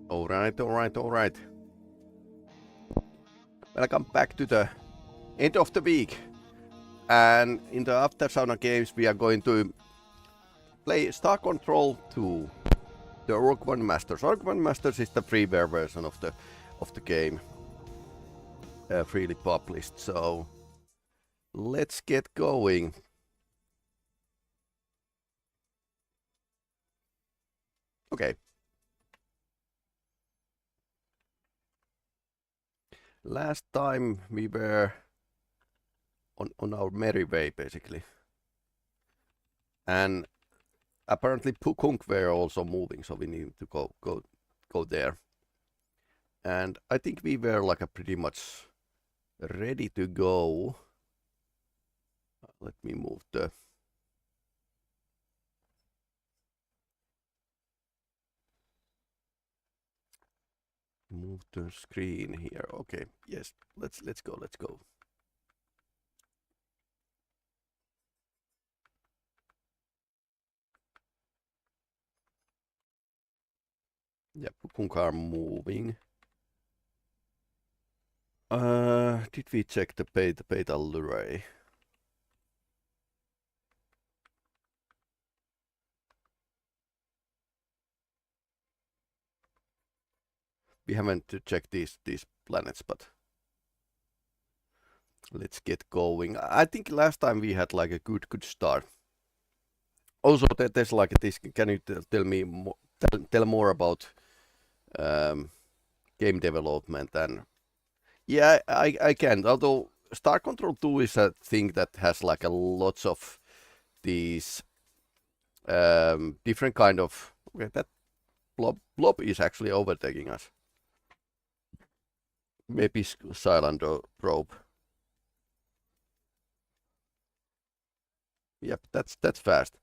Alright. Welcome back to the end of the week. And in the After Sauna games, we are going to play Star Control 2, the Ur-Quan Masters. Ur-Quan Masters is the freeware version of the game, freely published. So let's get going. Okay. Last time we were on our merry way, basically. And apparently Pukunk were also moving, so we need to go there. And I think we were like pretty much ready to go. Let me move the screen here. Okay, yes, let's go. Yeah, Pukunk are moving. Did we check the petal array? We haven't checked these planets, but let's get going. I think last time we had like a good start. Also, there's like this. Can you tell me more, tell more about game development? And yeah, I can. Although Star Control 2 is a thing that has like a lots of these different kind of. Okay, that blob is actually overtaking us. Maybe silent probe. Yep, that's fast.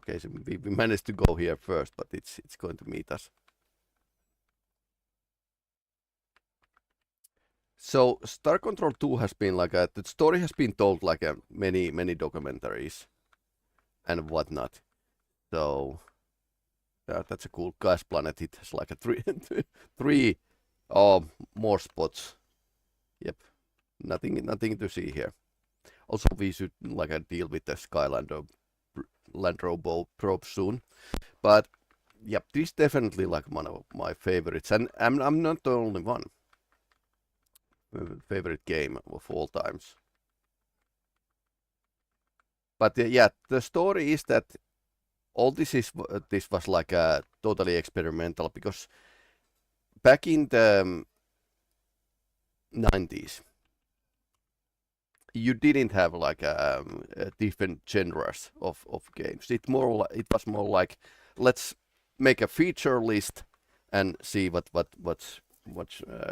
Okay, so we managed to go here first, but it's going to meet us. So Star Control 2 has been like the story has been told like many documentaries and whatnot. So that's a cool gas planet. It has like a three more spots. Yep, nothing to see here. Also, we should like deal with the Skylander Landro probe soon. But yep, this is definitely like one of my favorites, and I'm not the only one. Favorite game of all times. But yeah, the story is that all this was like totally experimental, because back in the 90s you didn't have like different genres of games. It was more like, let's make a feature list and see what's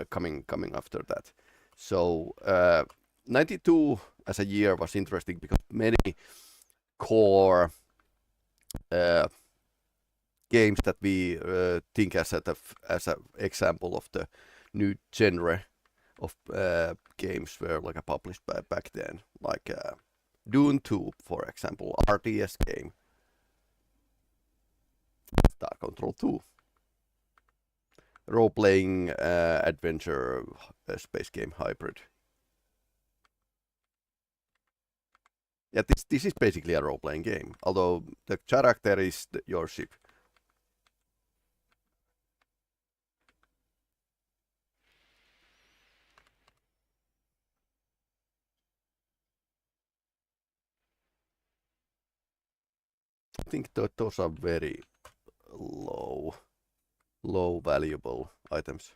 coming after that. So 92 as a year was interesting because many core games that we think as an example of the new genre of games were like published back then, like Dune 2, for example, RTS game, Star Control 2, role-playing adventure space game hybrid. Yeah, this is basically a role-playing game, although the character is your ship. I think those are very low valuable items.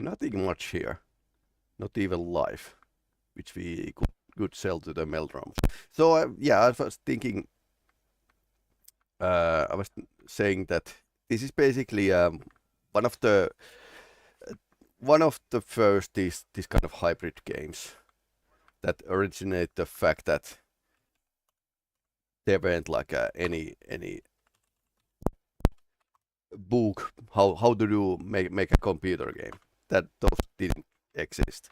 Nothing much here, not even life, which we could sell to the Meldrums. So yeah, I was thinking, I was saying that this is basically one of the first this kind of hybrid games that originate the fact that there weren't like any book how to do make a computer game. That those didn't exist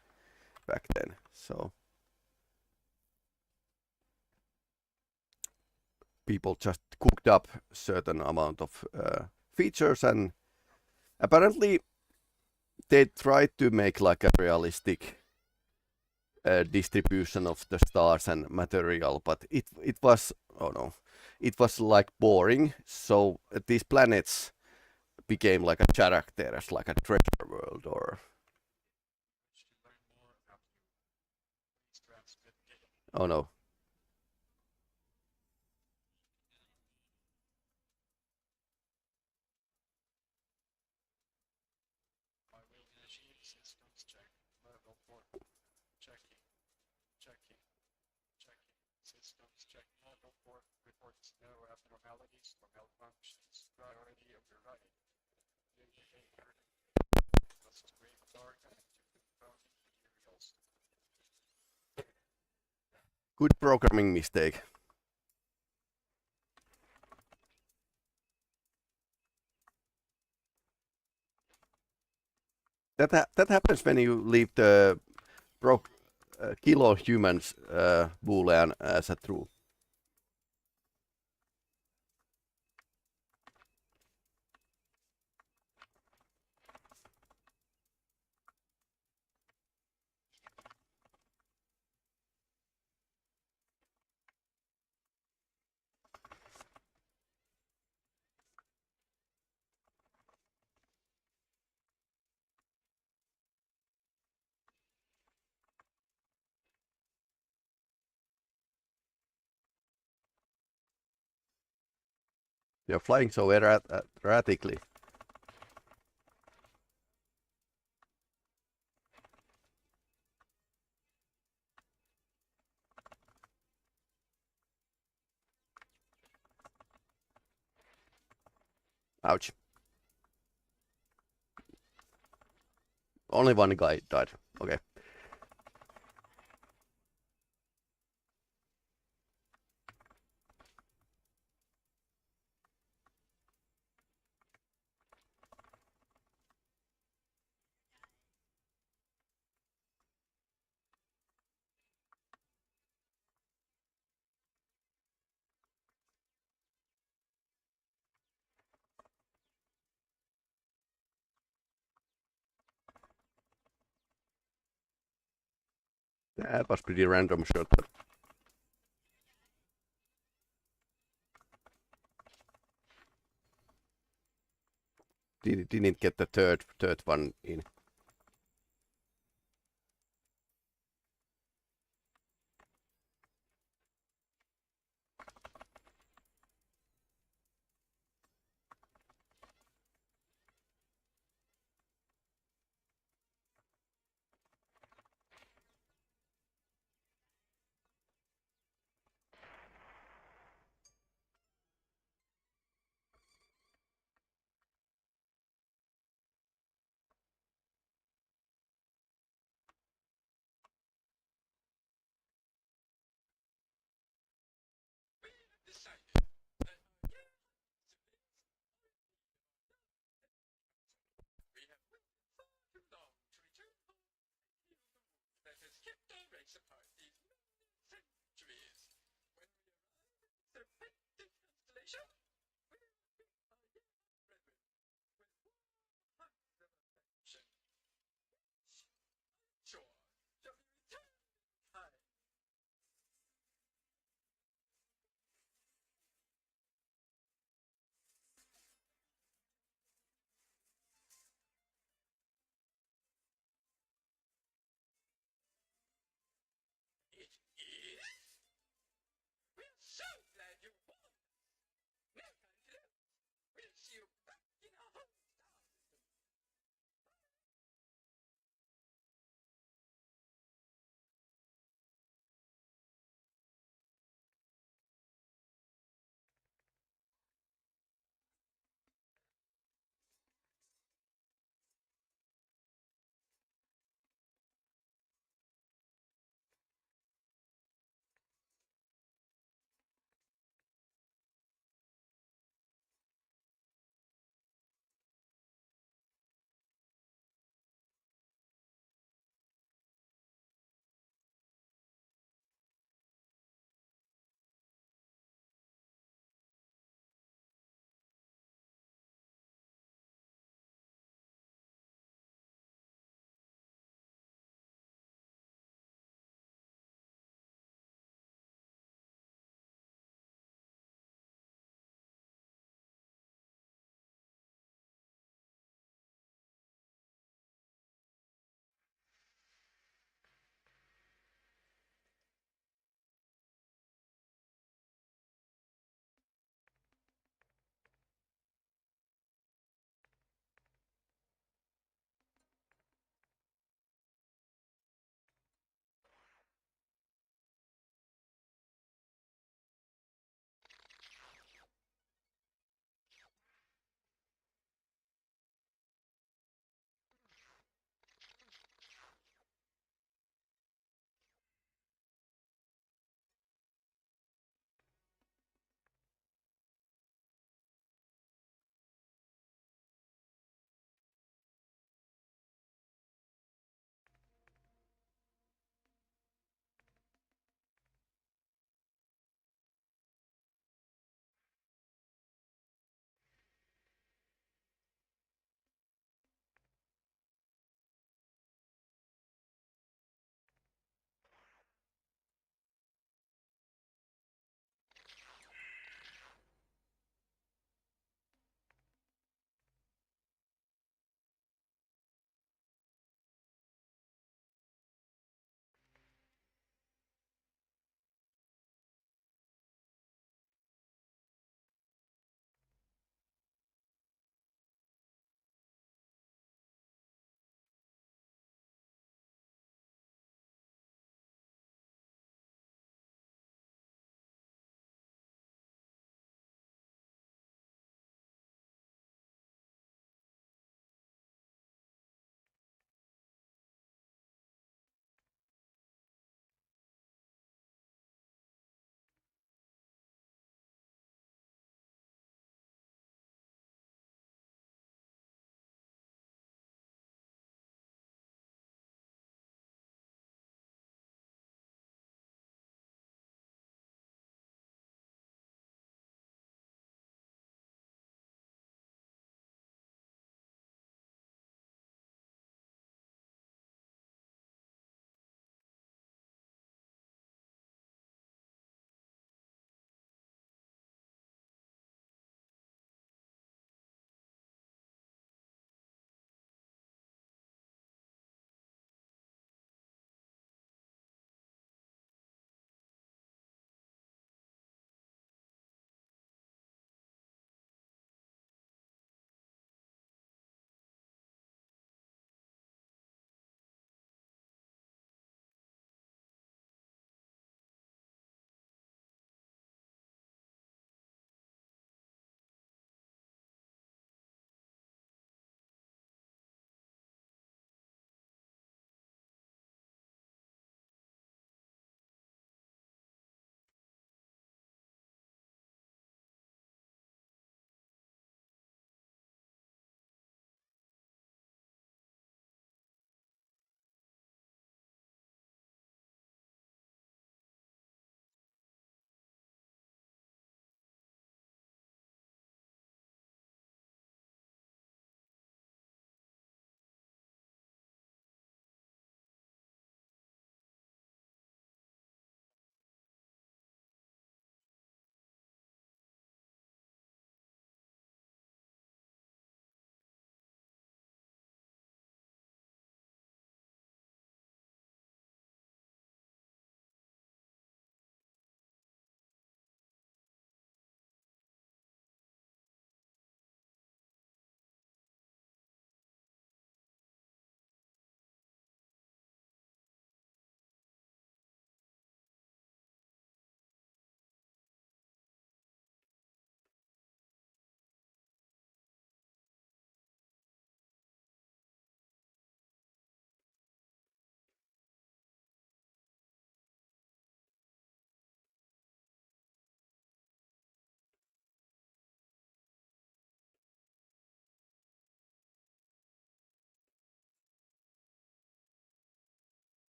back then. So people just cooked up certain amount of features, and apparently they tried to make like a realistic distribution of the stars and material, but it was, oh no, it was like boring. So these planets became like a characters, like a treasure world, or oh no. Good programming mistake. That happens when you leave the kilo humans boolean as a true. You're flying so erratically. Ouch. Only one guy died. Okay. That was pretty random shot. Didn't get the third one in.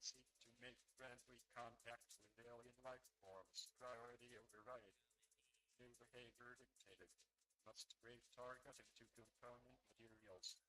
seek to make friendly contact with alien life forms. Priority override. New behavior dictated. Must break target into component materials.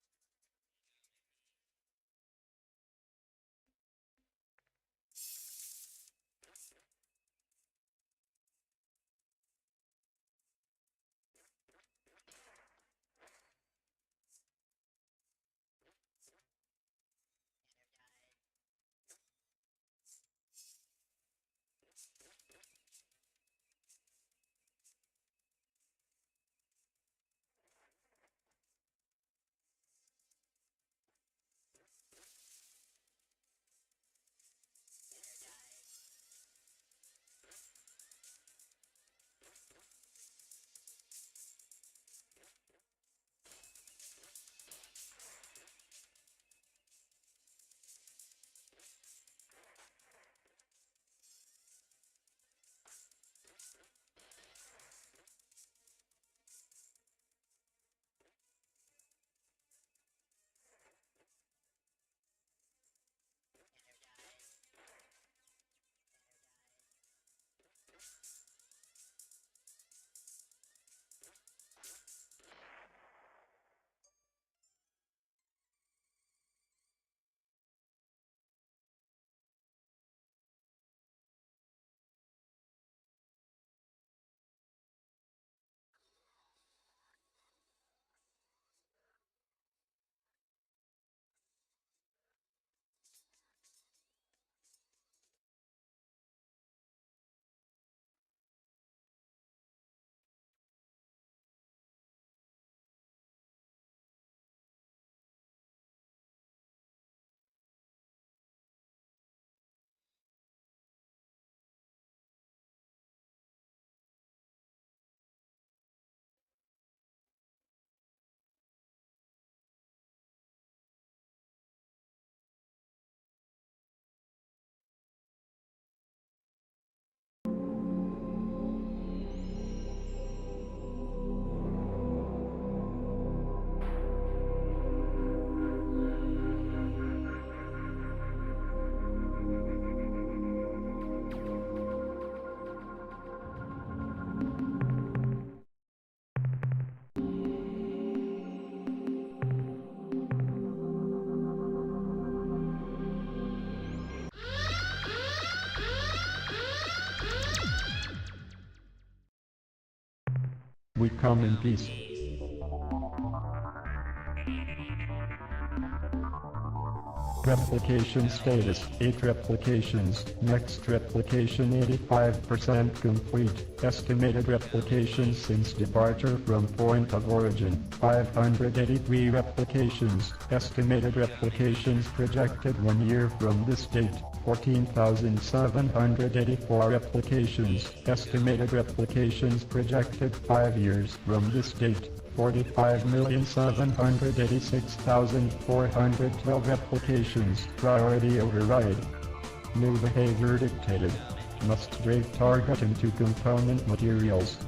We come in peace. Replication status, 8 replications, next replication 85% complete, estimated replications since departure from point of origin, 583 replications, estimated replications projected 1 year from this date, 14,784 replications, estimated replications projected 5 years from this date, 45,786,412 replications, priority override. New behavior dictated. Must break target into component materials.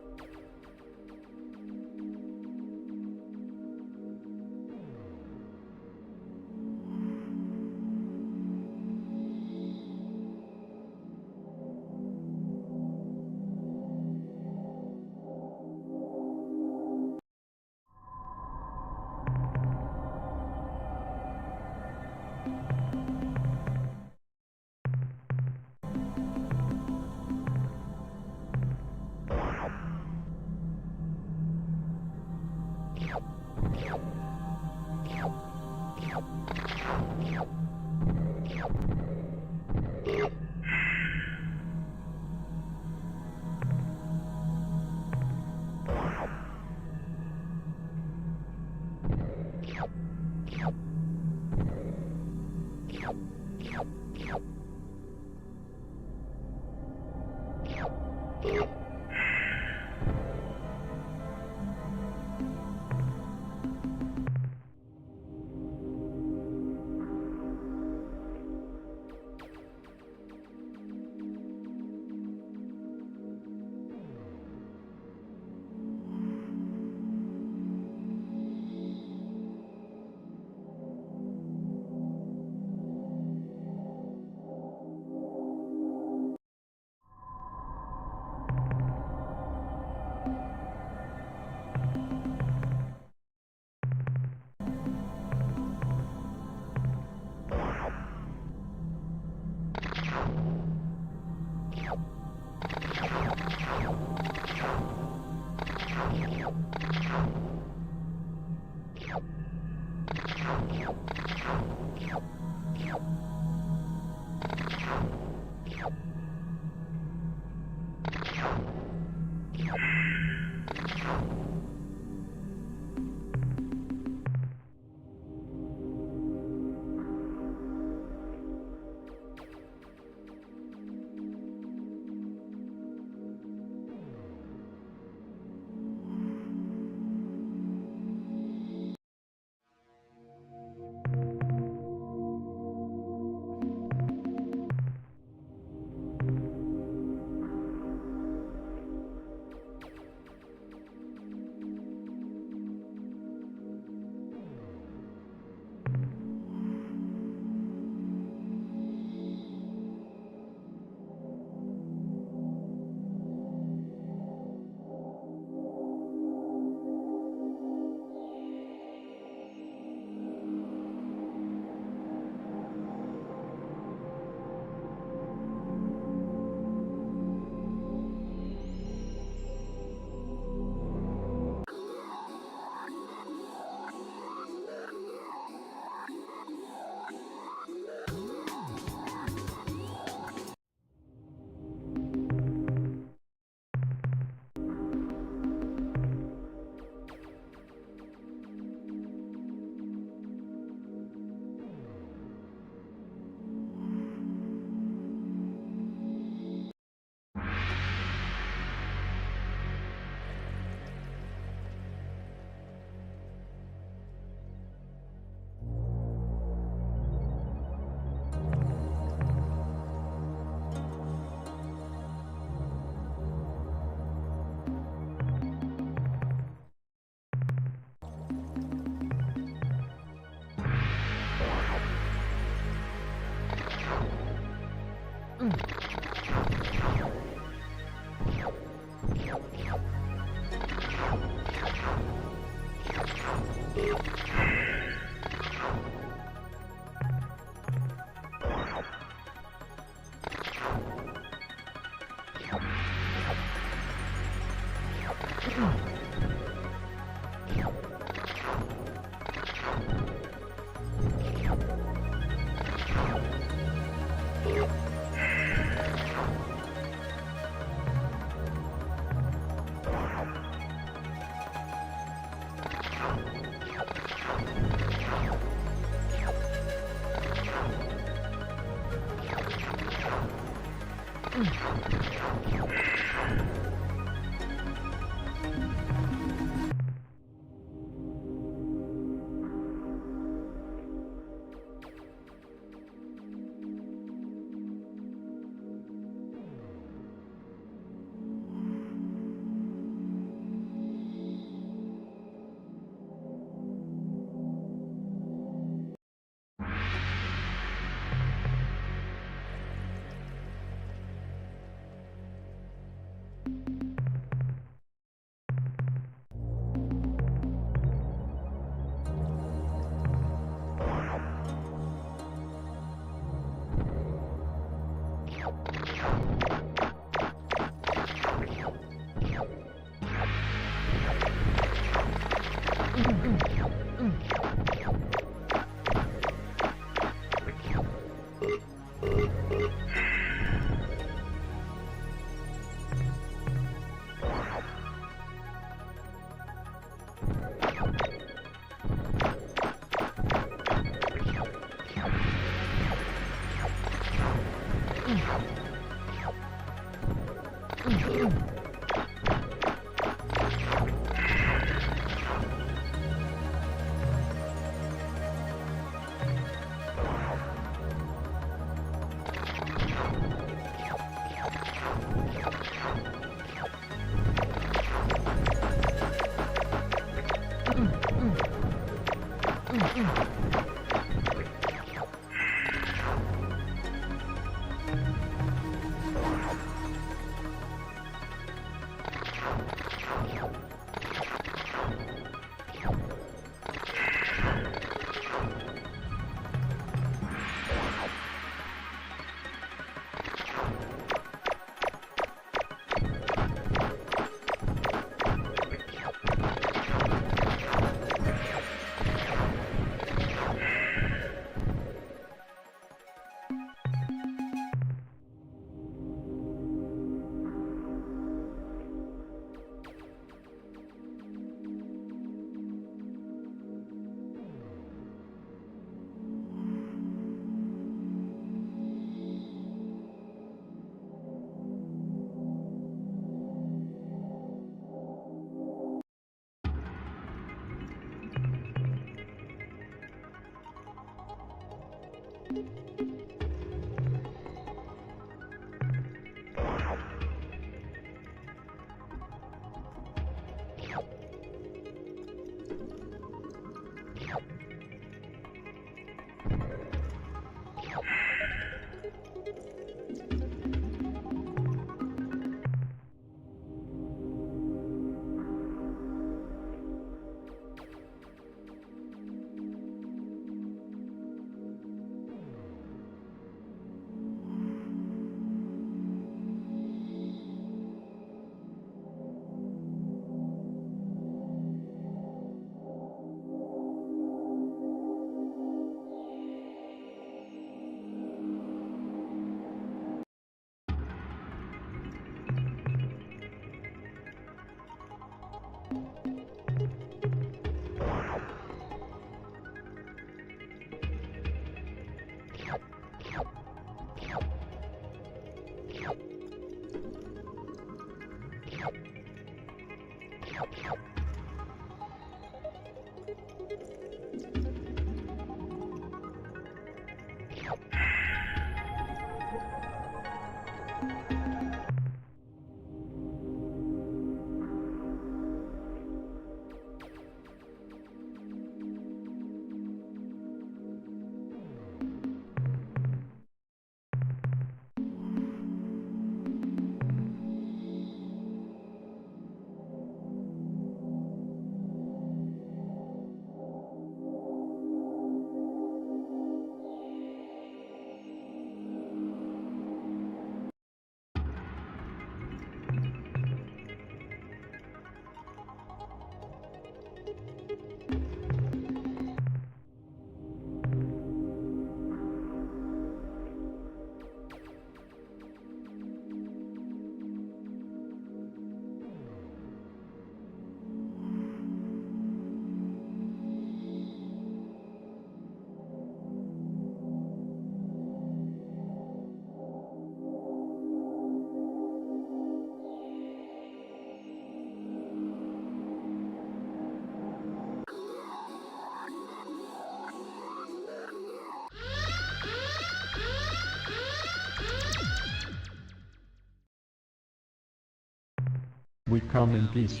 Come in peace.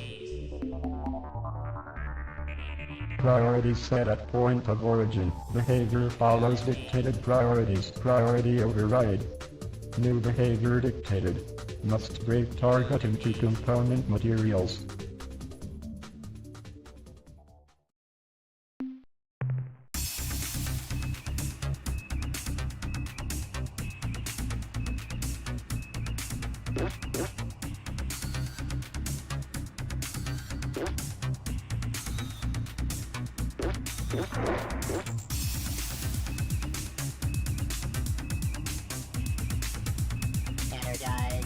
Priorities set at point of origin. Behavior follows dictated priorities. Priority override. New behavior dictated. Must break target into component materials. Energize.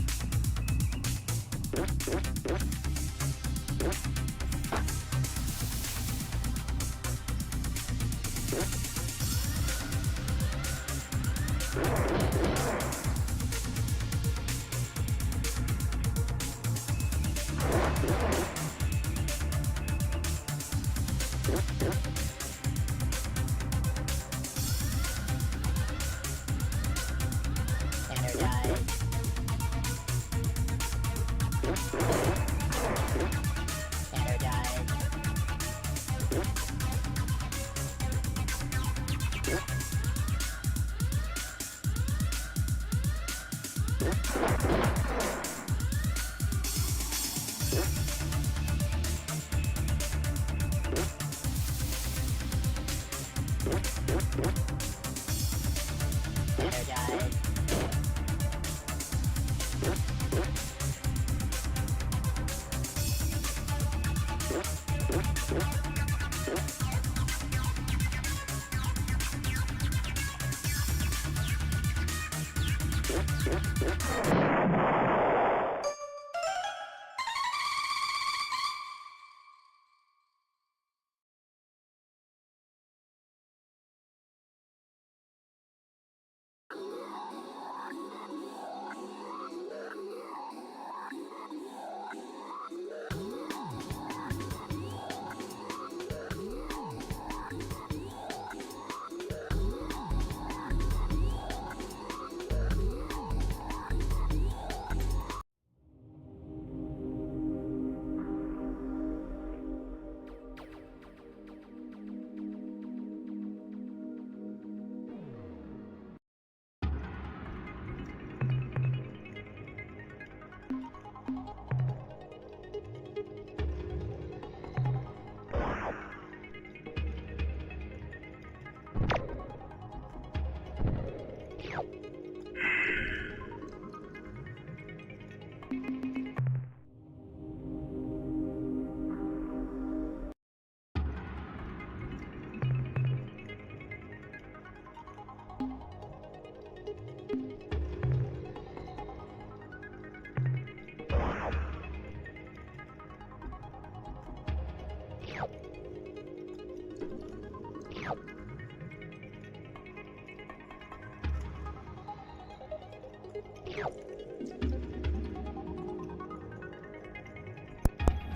Energize. Energize. Energize.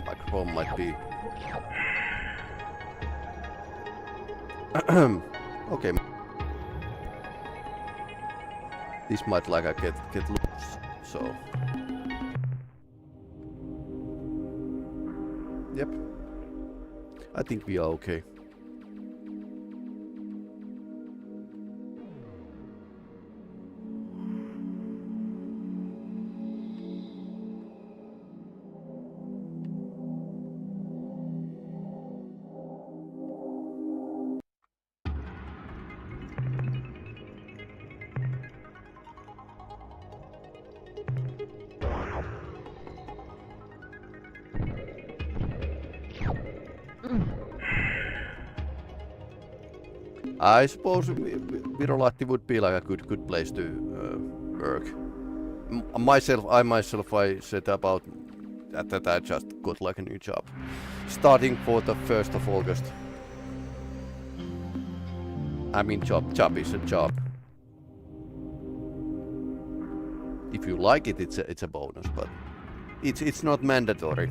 Microphone might be. Okay. This might like get loose, so. Yep. I think we are okay. I suppose Virolahti would be like a good place to work. I said about that I just got like a new job, starting for the 1st of August. I mean, job is a job. If you like it, it's a bonus, but it's not mandatory.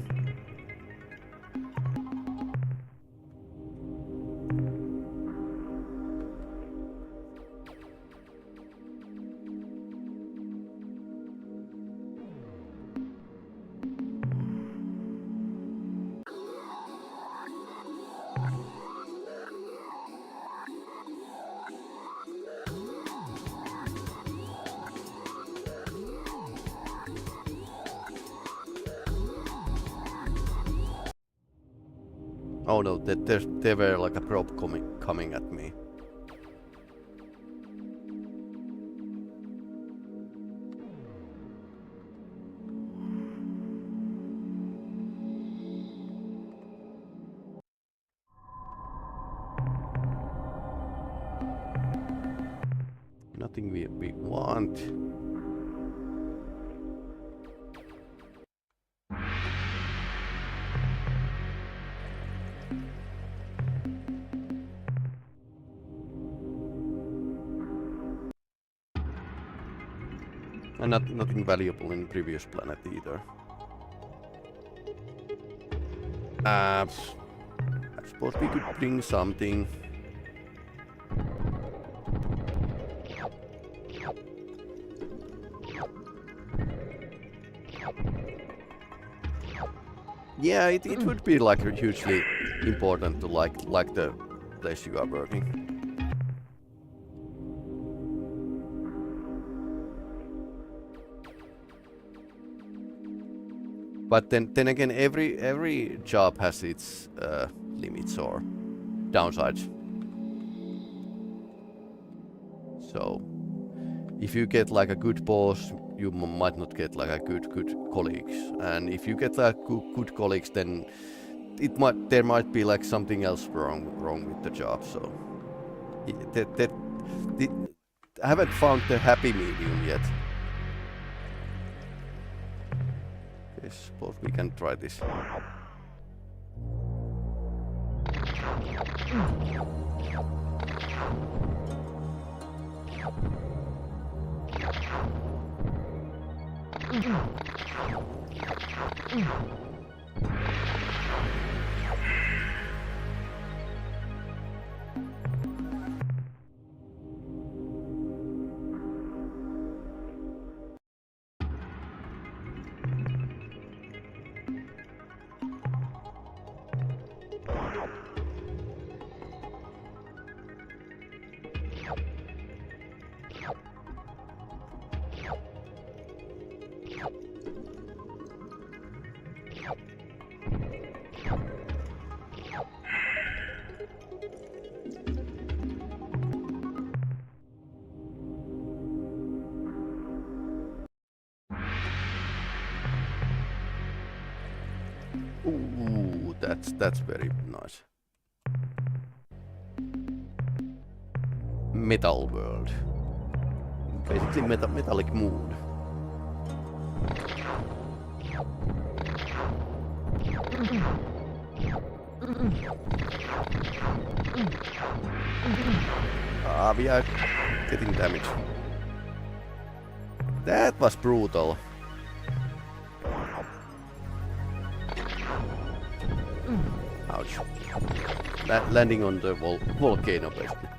Oh no, there were like a probe coming at me. Nothing we want. And nothing valuable in previous planet either. I suppose we could bring something. Yeah, it would be like hugely important to like the place you are working. But then again, every job has its limits or downsides. So if you get like a good boss, you might not get like a good colleagues, and if you get like good colleagues, then there might be like something else wrong with the job. So I haven't found the happy medium yet. I suppose we can try this. Ooh, that's very nice. Metal world. Basically metallic mood. We are getting damage. That was brutal. Ouch. Landing on the volcano basically.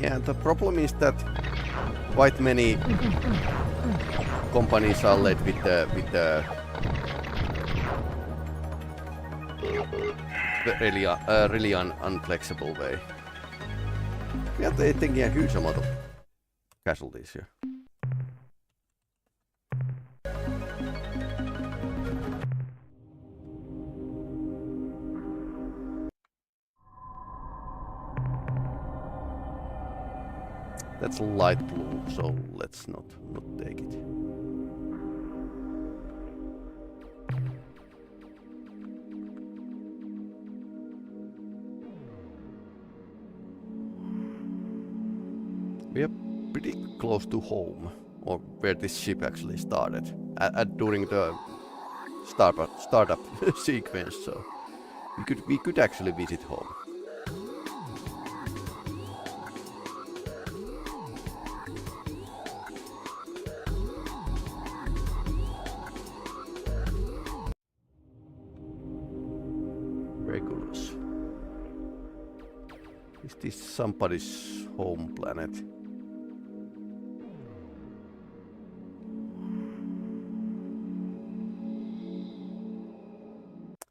Yeah, the problem is that quite many companies are led with the really unflexible way. We are taking a huge amount of casualties here. That's light blue, so let's not take it. We are pretty close to home, or where this ship actually started, during the startup sequence. So we could actually visit home. Regulus. Is this somebody's home planet?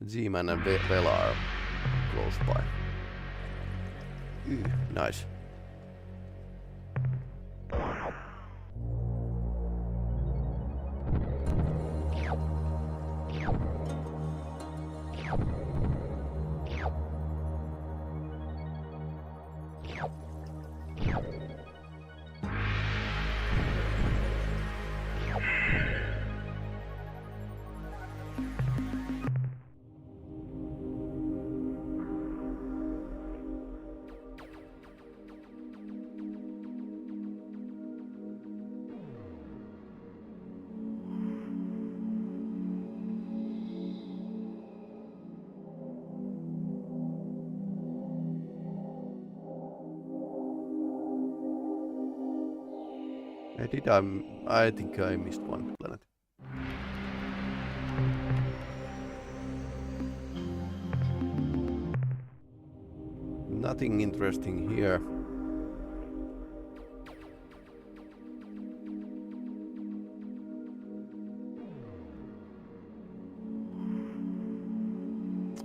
Z-Man and Vela are close by. Nice. I think I missed one planet. Nothing interesting here.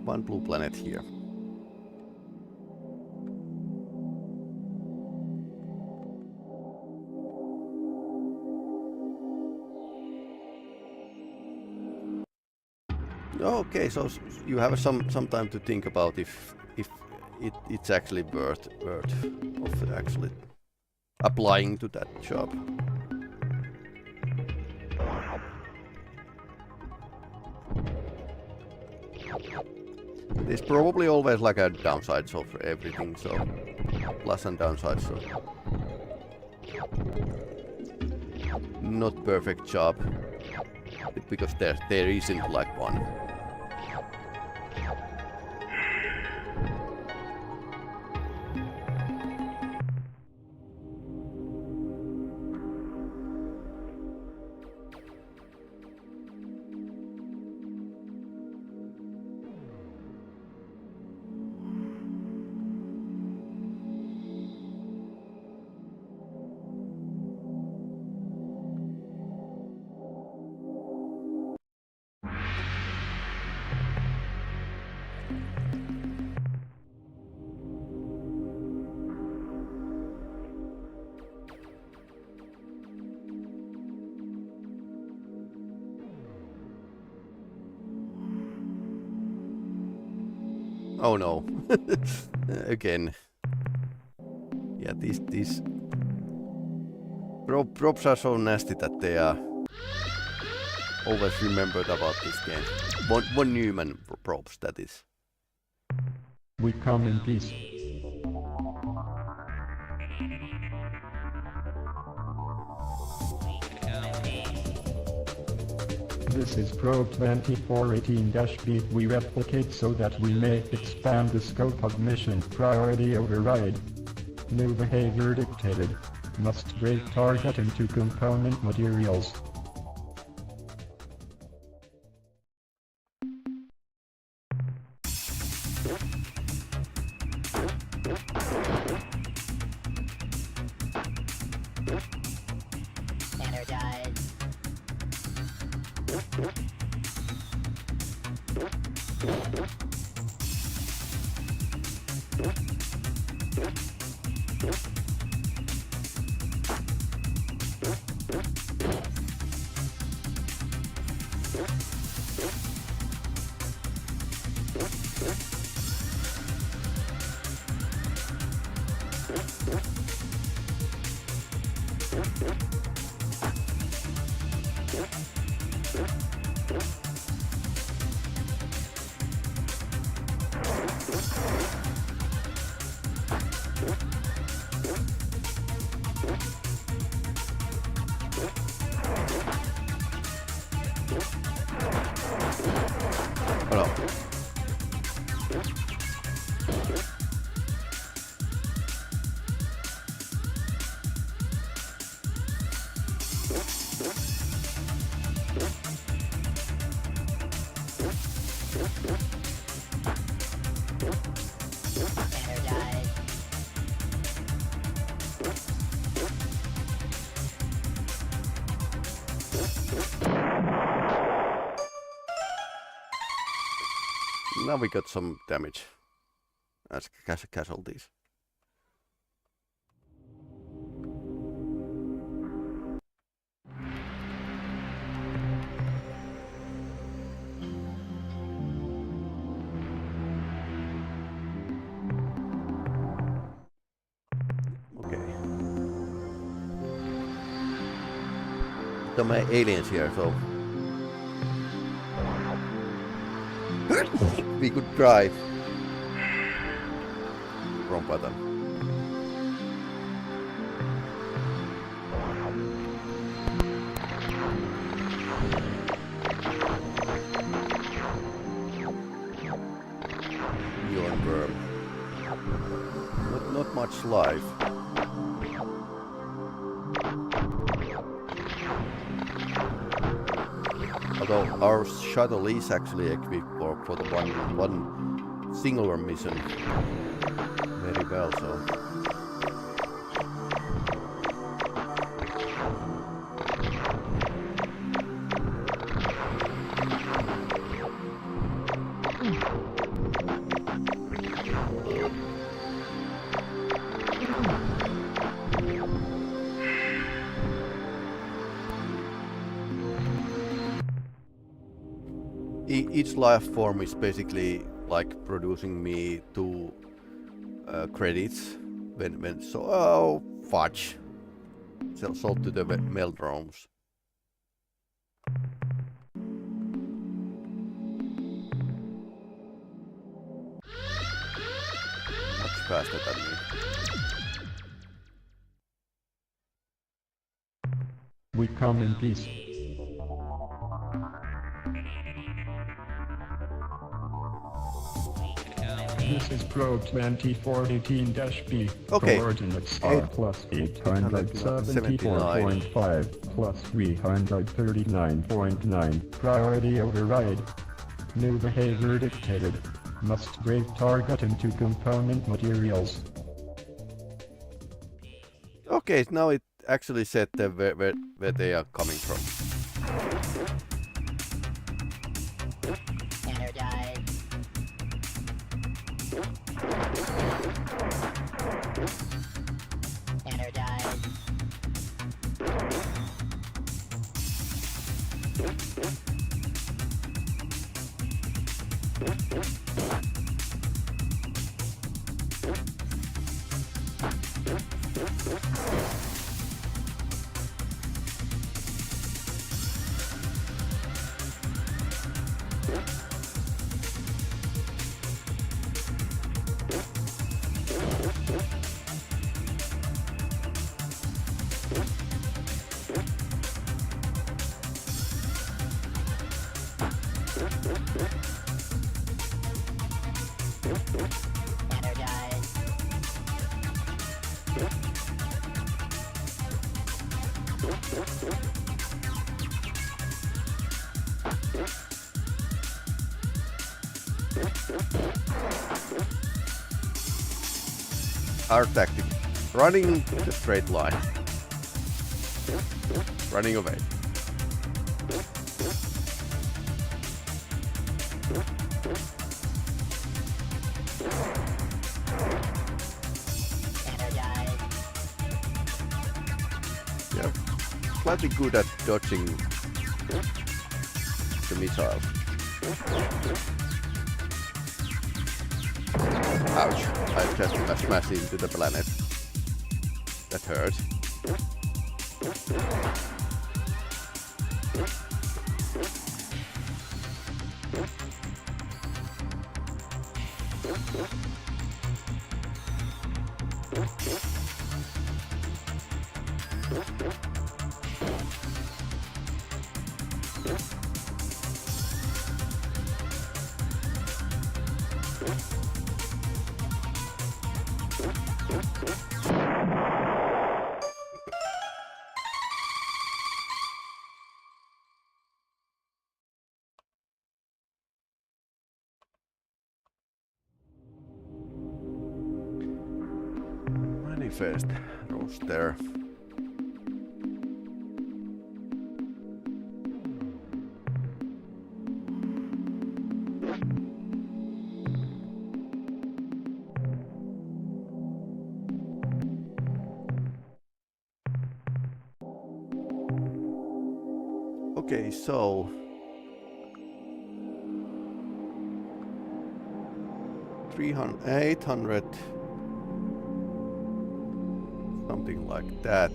One blue planet here. Okay, so you have some time to think about if it's actually worth of actually applying to that job. There's probably always like a downsides of everything, so plus and downsides. So not perfect job because there isn't like one. Oh no. Again. Yeah, these props are so nasty that they are always remembered about this game. One Newman props, that is. We come in peace. This is Probe 2418-B. We replicate so that we may expand the scope of mission. Priority override. New behavior dictated. Must break target into component materials. Energize. Hello. Energize. Now we got some damage as casualties. some aliens here, so we could try. Wrong button. Beyond worm. Not much life. Although our shuttle is actually equipped for the one singular mission very well, so each life form is basically like producing me 2 credits when so oh fudge sold to the meldromes. Much faster than me. We come in peace. This is probe 2418-B. Okay. Coordinates are plus 874.5 plus 339.9. Priority override. New behavior dictated. Must break target into component materials. Okay, now it actually said where they are coming from. Energize. Energize. Energize. Our tactic: running the straight line, running away. Energize. Yeah, slightly good at dodging the missiles. Ouch! I just smashed into the planet. That hurt. Manifest roster. Okay, so 800, something like that.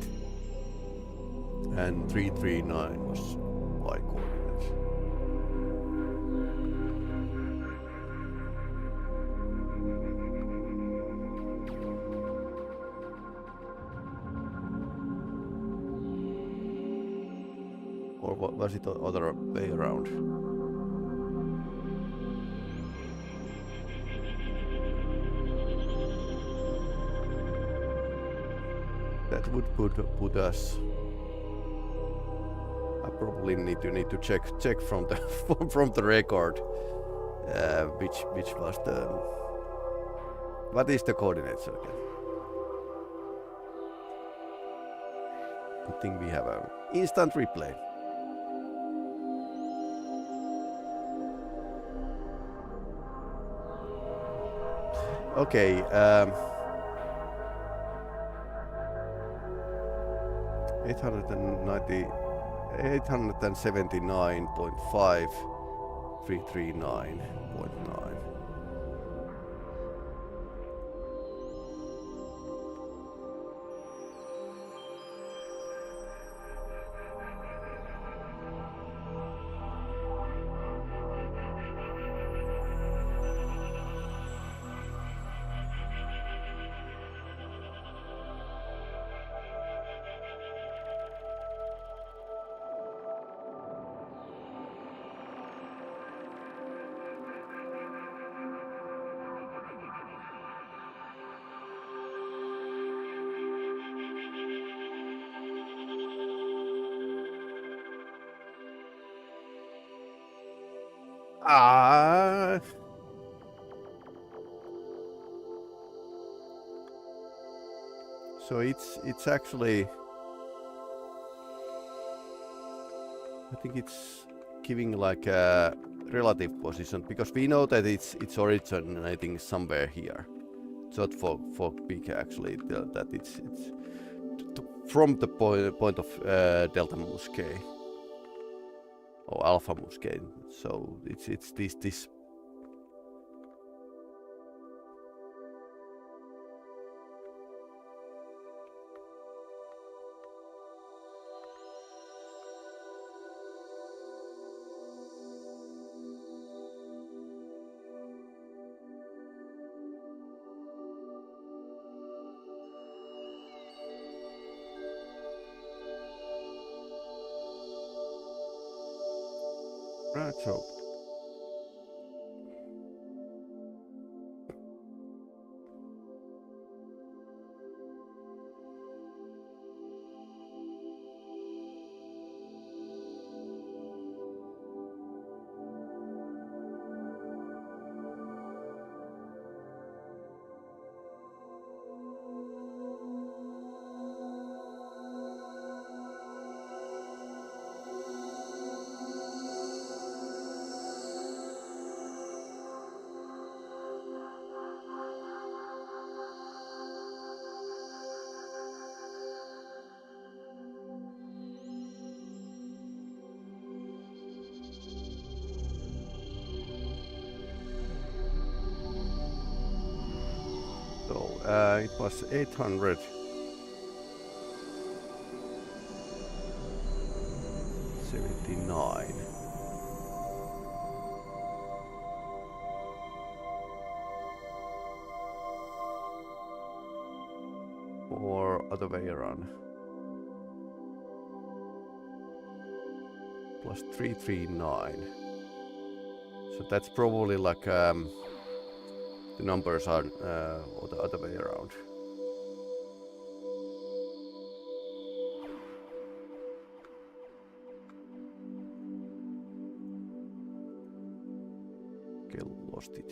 and 339 was Y coordinates. Or was it the other way around? That would put us. I probably need to check from the from the record, which was the. What is the coordinates again? Good thing we have an instant replay. Okay. 879.5, 339.9. So it's actually, I think it's giving like a relative position, because we know that it's originating somewhere here. Zog-fot-pik actually that it's from the point of delta Muscae or alpha Muscae. So it's this. Right, so it was 879. Or other way around. Plus 339. So that's probably like the numbers are or the other way around. Okay, lost it.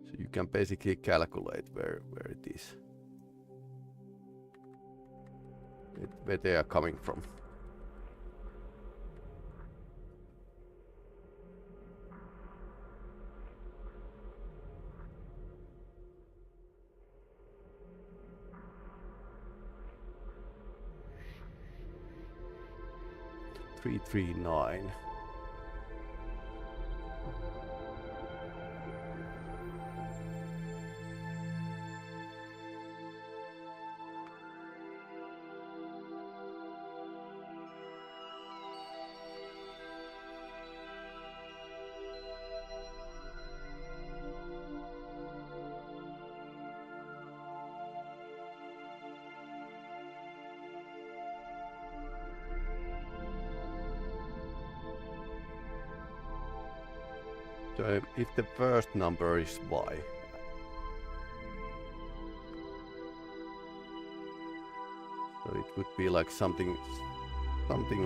So you can basically calculate where it is, where they are coming from. Three, 339. So if the first number is y, so it would be like something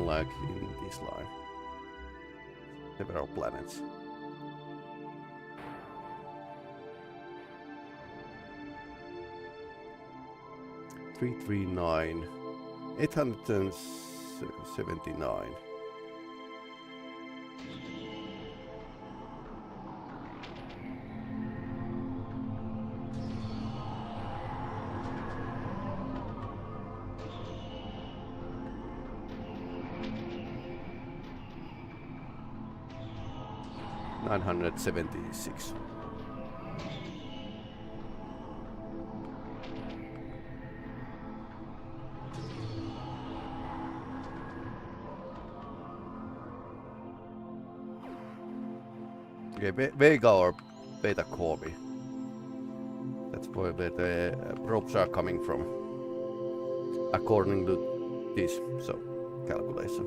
like in this line. Several planets. Three, 879. $976. Okay, Vega or Beta Corby. That's where the probes are coming from, according to this calculation.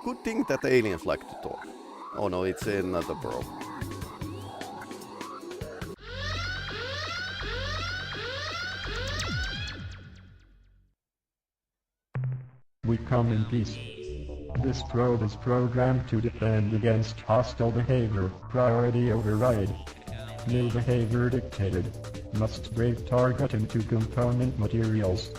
Good thing that aliens like to talk. Oh no, it's another probe. We come in peace. This probe is programmed to defend against hostile behavior. Priority override. New behavior dictated. Must break target into component materials.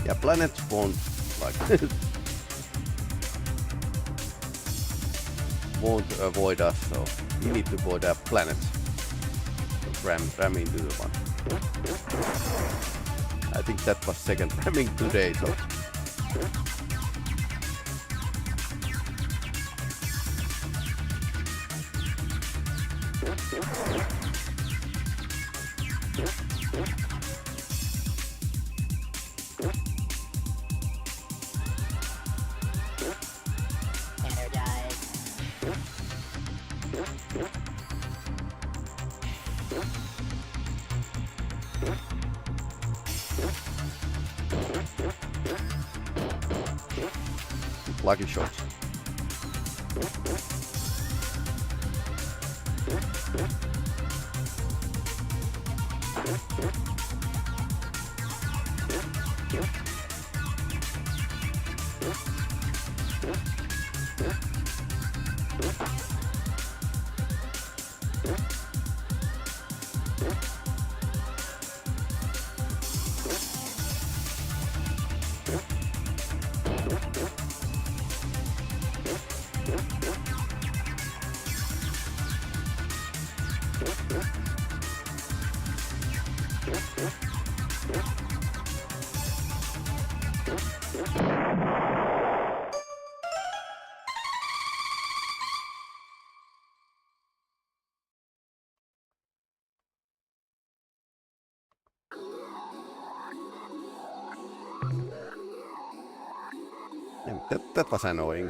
Yeah, planets won't avoid us, so we need to avoid our planets. So ram into the one. I think that was second ramming today, so. Lucky shots. That was annoying.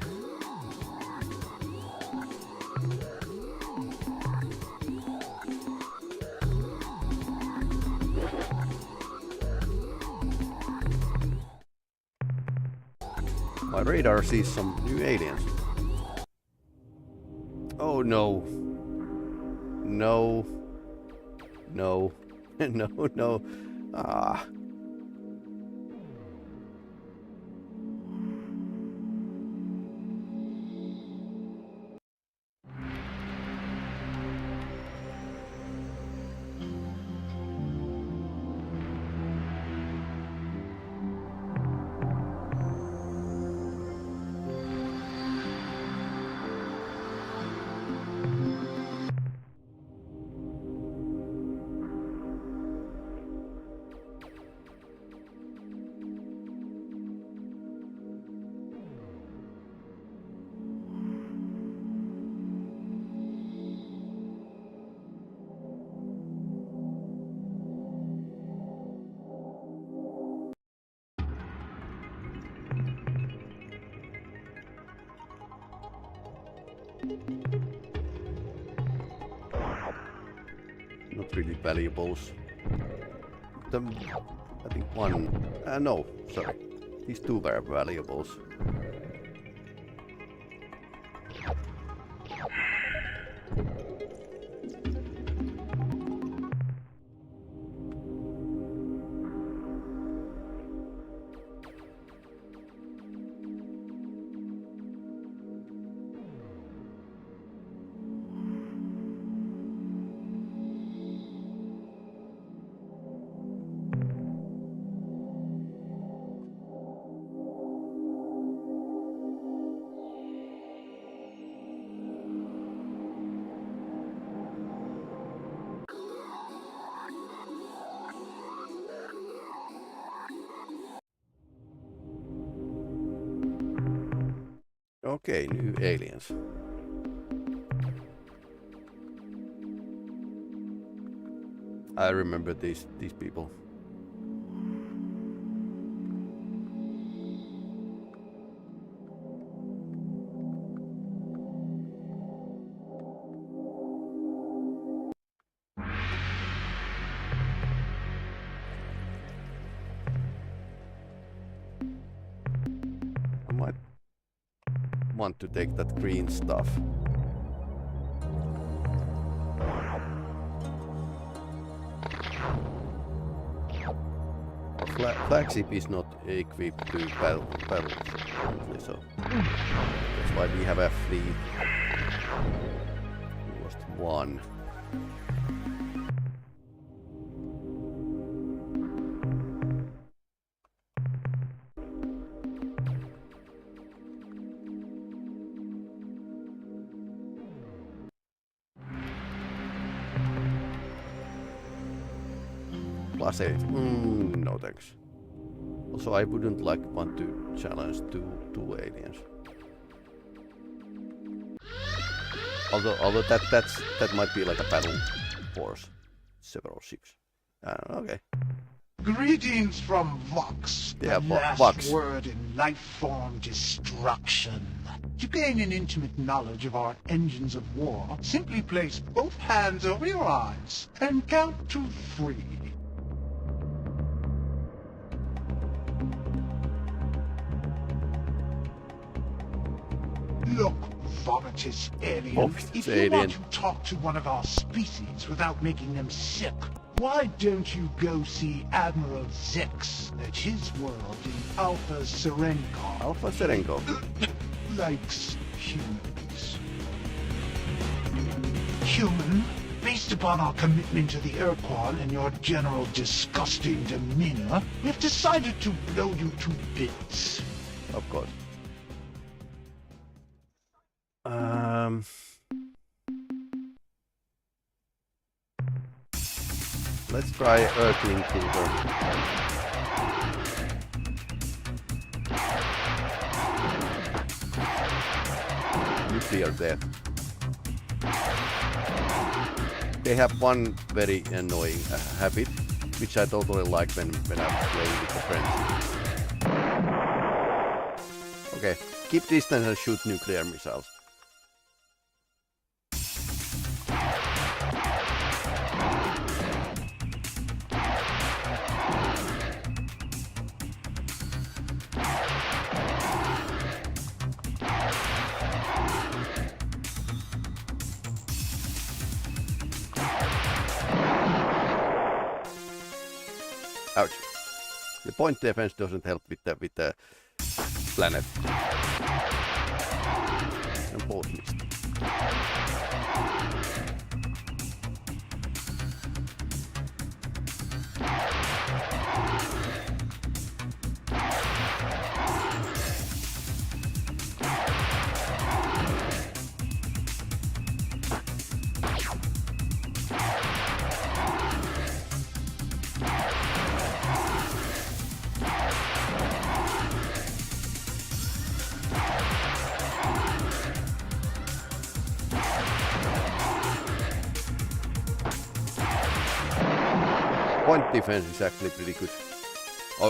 My radar sees some new aliens. Oh no. No. No. No, no. Ah. Not really valuables. I think one... no, sorry. These two were valuables. Okay, new aliens. I remember these people. I might want to take that green stuff. Flagship is not equipped to battle, so that's why we have a fleet. We lost one. Plus 8. No thanks. Also, I wouldn't want to challenge two aliens. Although that might be like a battle force, several ships. Okay. Greetings from Vox, Yeah, the last Vox. word in life form destruction. To gain an intimate knowledge of our engines of war, simply place both hands over your eyes and count to 3. Look, vomitous alien, Vomitous if you alien. want to talk to one of our species without making them sick, why don't you go see Admiral Zix at his world in Alpha Serenko? Alpha Serenko. Likes humans. Human, based upon our commitment to the Ur-Quan and your general disgusting demeanor, we've decided to blow you to bits. Of course. Let's try Earthling people. Nuclear death. They have one very annoying habit, which I totally like when I'm playing with the friends. Okay, keep distance and shoot nuclear missiles. Ouch. The point defense doesn't help with the planet. And both missed. Point defense is actually pretty good,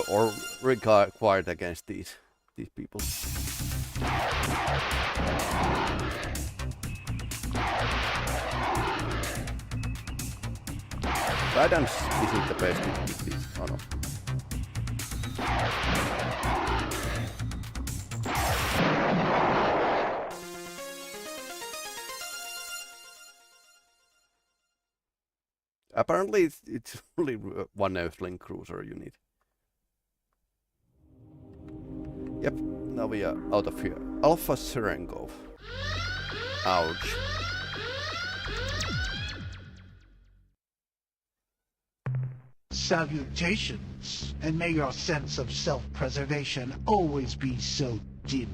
or required against these people. Guidance isn't the best with these. Oh no. Apparently it's only one Earthling cruiser you need. Yep, now we are out of here. Alpha Serengov. Ouch. Salutations, and may your sense of self-preservation always be so dim.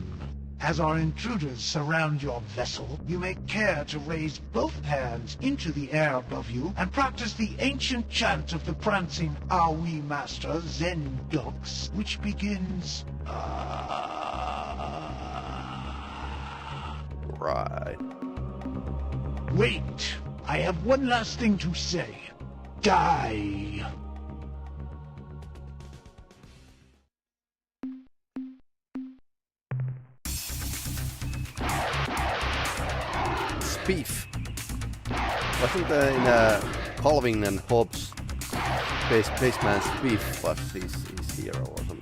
As our intruders surround your vessel, you may care to raise both hands into the air above you and practice the ancient chant of the prancing Ur-Quan Masters, Zen-Dux, which begins... Right. Wait! I have one last thing to say. Die! Beef. Wasn't in Colvin and Hobbes Spaceman's beef was his hero or something?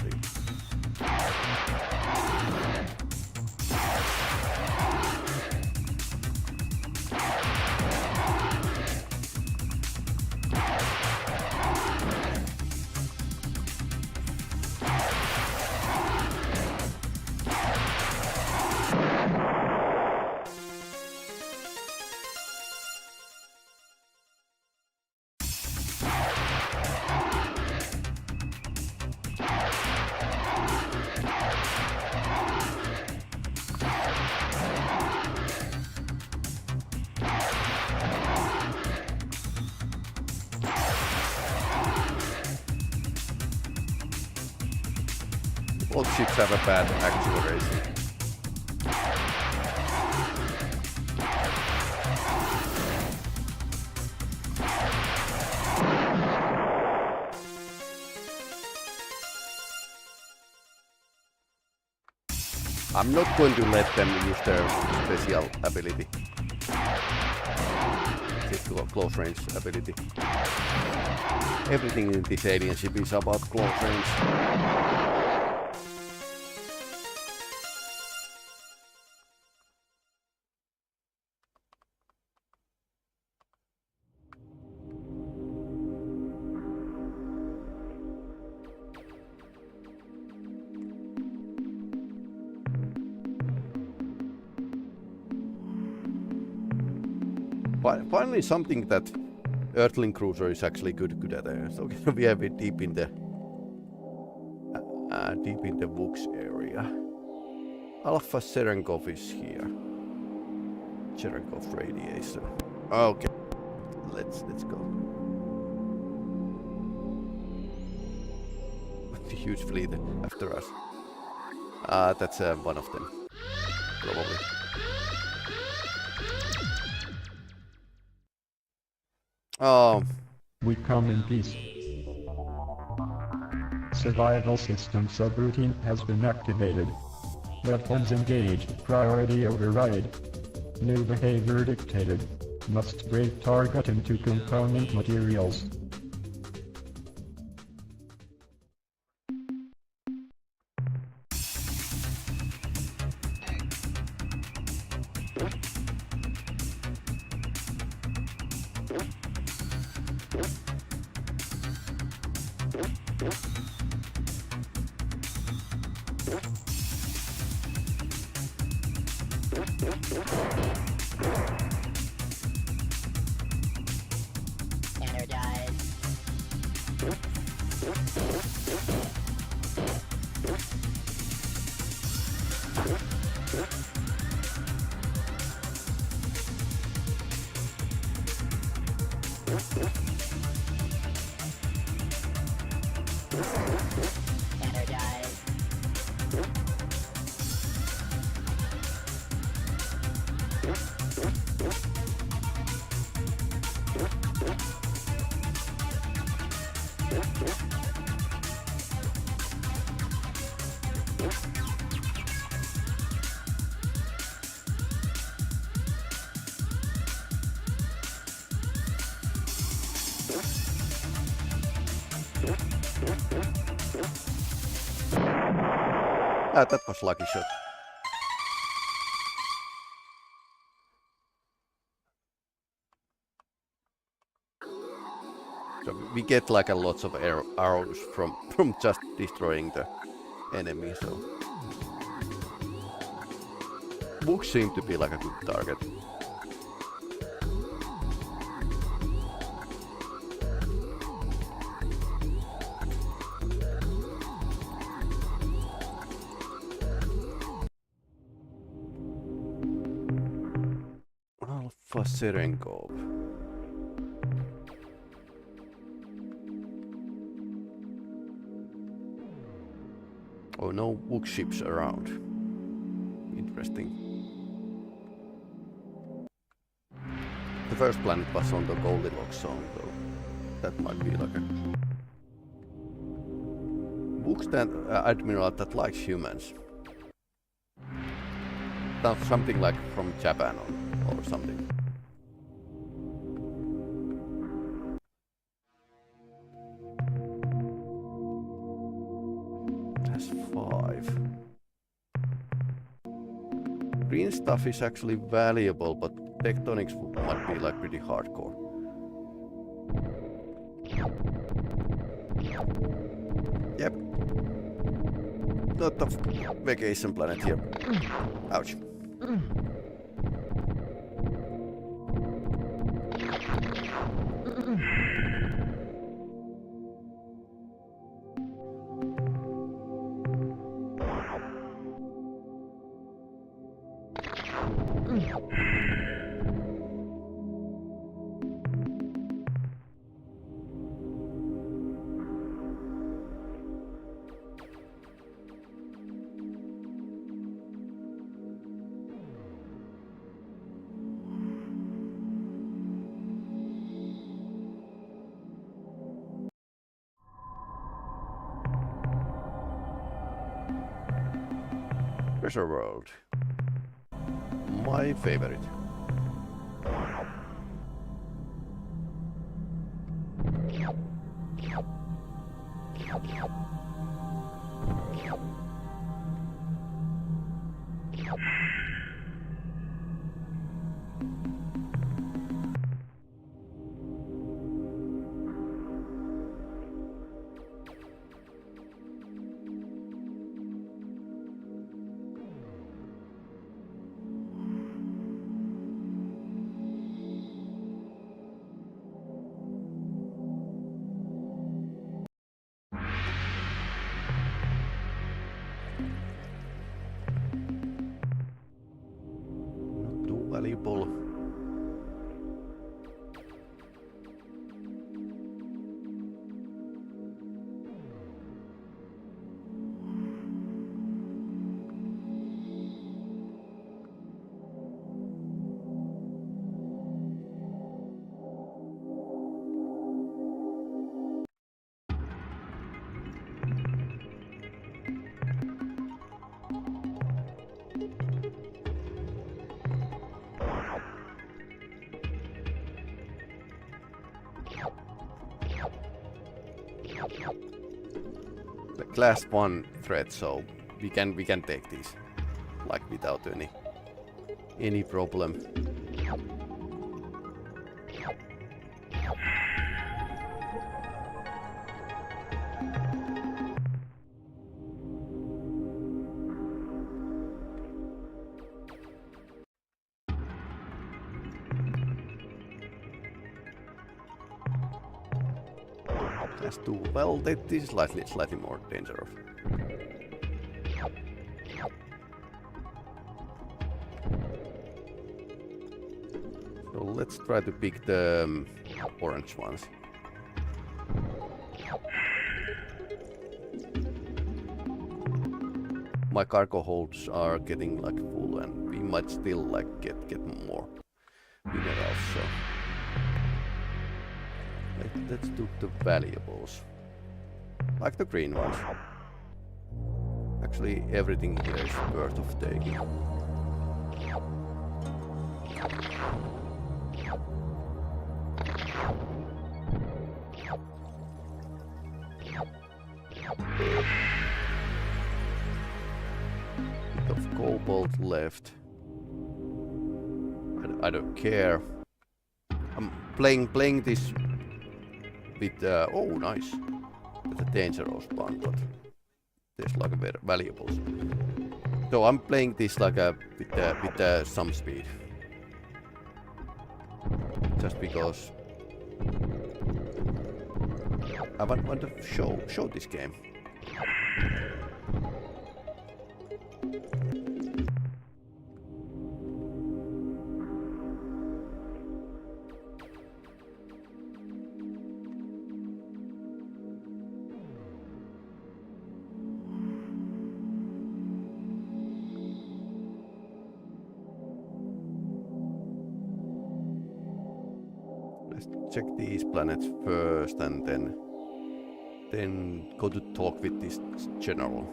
Both ships have a bad acceleration. I'm not going to let them use their special ability. This close range ability. Everything in this alien ship is about close range. Finally, something that Earthling cruiser is actually good at. So we are a bit deep in the Vux area. Alpha Serengov is here. Serengov radiation. Okay, let's go. The huge fleet after us. That's one of them, probably. Oh. We come in peace. Survival system subroutine has been activated. Weapons engaged. Priority override. New behavior dictated. Must break target into component materials. Energize. Energize. Ah, that was lucky shot. So we get like a lots of arrows from just destroying the enemy. So books seem to be like a good target. Alpha Serenkov. Oh, no book ships around. Interesting. The first planet was on the Goldilocks zone, so that might be like a book admiral that likes humans. That's something like from Japan or something. That's 5. Green stuff is actually valuable, but tectonics might be like pretty hardcore. Yep. Not a vacation planet here. Ouch. Treasure World. My favorite. Valuable. The class 1 threat, so we can take these like without any problem. Class 2, well, this is slightly more dangerous. So let's try to pick the orange ones. My cargo holds are getting like full, and we might still like get more minerals. So let's do the valuables, like the green ones. Actually, everything here is worth of taking. Bit of cobalt left. I don't care. I'm playing this with oh nice. That's a dangerous one, but there's like a valuables. So I'm playing this like with some speed, just because I want to show this game. Let's check these planets first, and then go to talk with this general.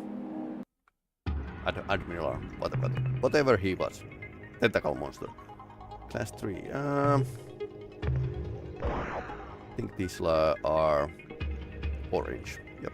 Admiral, whatever he was. Tentacle monster. Class 3. I think these are orange. Yep.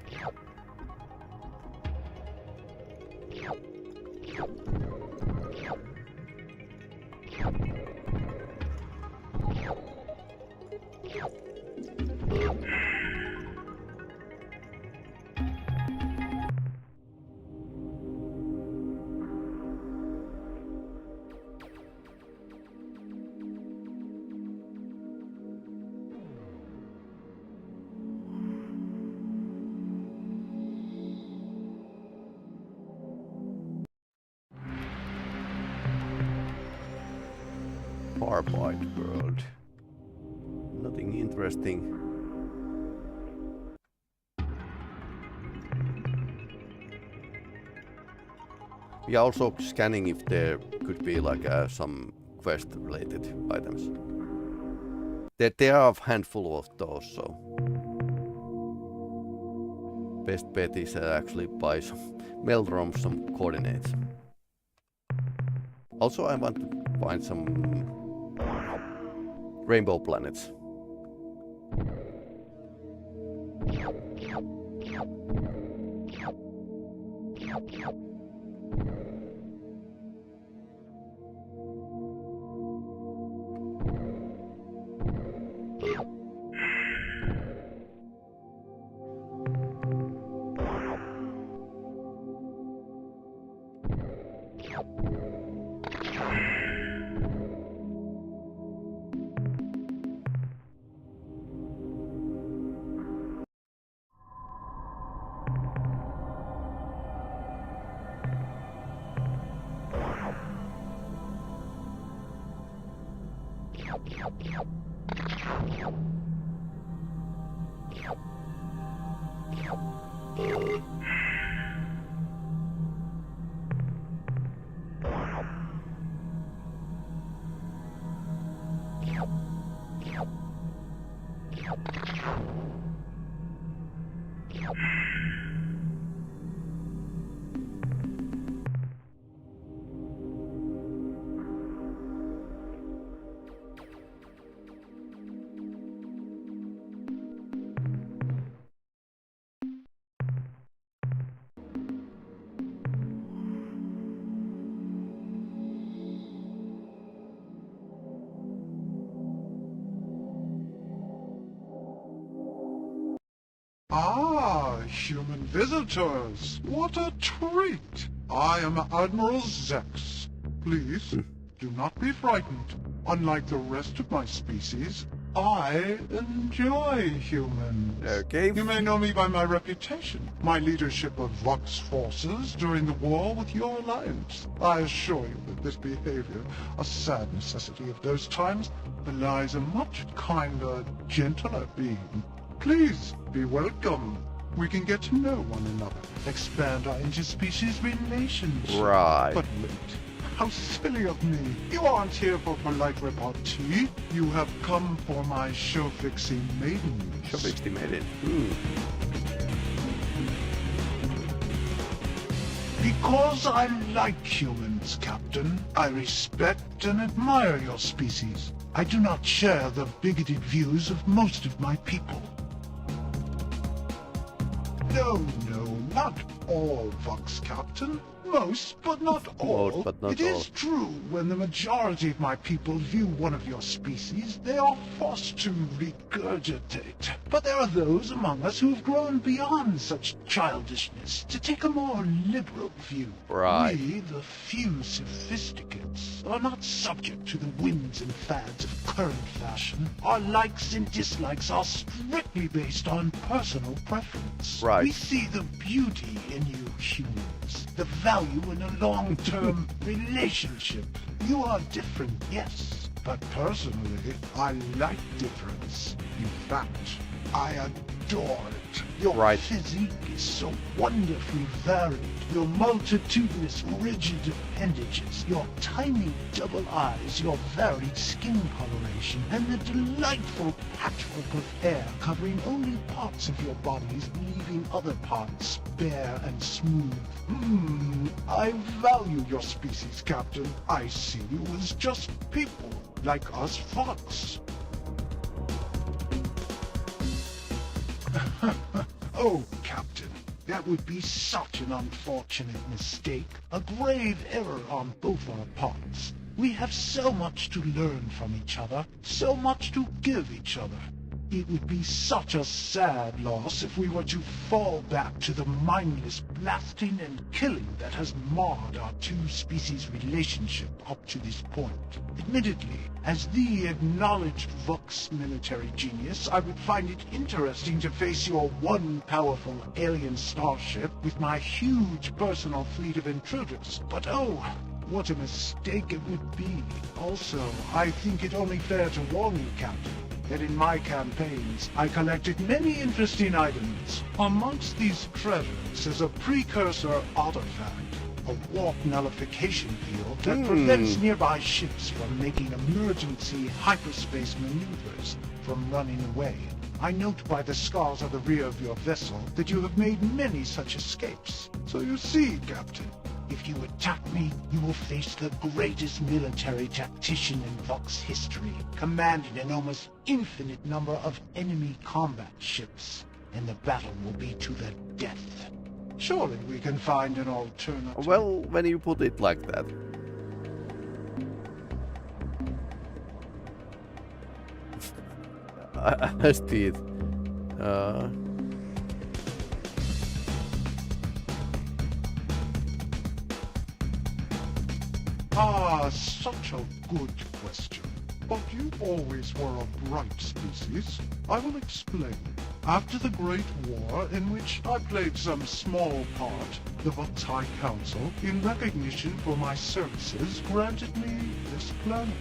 Carbide world. Nothing interesting. We are also scanning if there could be like some quest related items. There are a handful of those, so best bet is actually buy some Meldrom some coordinates. Also, I want to find some rainbow planets. Ah, human visitors. What a treat. I am Admiral Zex. Please, do not be frightened. Unlike the rest of my species, I enjoy humans. Okay. You may know me by my reputation, my leadership of Vox forces during the war with your alliance. I assure you that this behavior, a sad necessity of those times, belies a much kinder, gentler being. Please, be welcome. We can get to know one another, expand our interspecies relationship. Right. But wait, how silly of me. You aren't here for polite repartee. You have come for my show-fixing maidens. Show-fixing maiden. Because I like humans, Captain, I respect and admire your species. I do not share the bigoted views of most of my people. No, not all, Vox Captain. Most, but not all. Most, but not It is all. true, when the majority of my people view one of your species, they are forced to regurgitate. But there are those among us who have grown beyond such childishness to take a more liberal view. Right. We, the few sophisticates, are not subject to the whims and fads of current fashion. Our likes and dislikes are strictly based on personal preference. Right. We see the beauty in you humans, the value in a long-term relationship. You are different, yes, but personally, I like difference. In fact, I adore it. Your Right. physique is so wonderfully varied. Your multitudinous rigid appendages, your tiny double eyes, your varied skin coloration, and the delightful patchwork of hair covering only parts of your bodies, leaving other parts bare and smooth. I value your species, Captain. I see you as just people, like us Fox. Oh, Captain, that would be such an unfortunate mistake, a grave error on both our parts. We have so much to learn from each other, so much to give each other. It would be such a sad loss if we were to fall back to the mindless blasting and killing that has marred our two species' relationship up to this point. Admittedly, as the acknowledged Vox military genius, I would find it interesting to face your one powerful alien starship with my huge personal fleet of intruders. But oh, what a mistake it would be. Also, I think it only fair to warn you, Captain, that in my campaigns, I collected many interesting items. Amongst these treasures is a precursor artifact, a warp nullification field that prevents nearby ships from making emergency hyperspace maneuvers from running away. I note by the scars on the rear of your vessel that you have made many such escapes. So you see, Captain, if you attack me, you will face the greatest military tactician in Vox history, commanding an almost infinite number of enemy combat ships, and the battle will be to the death. Surely we can find an alternative. Well, when you put it like that. Steve. Ah, such a good question. But you always were a bright species. I will explain. After the Great War, in which I played some small part, the Vox High Council, in recognition for my services, granted me this planet,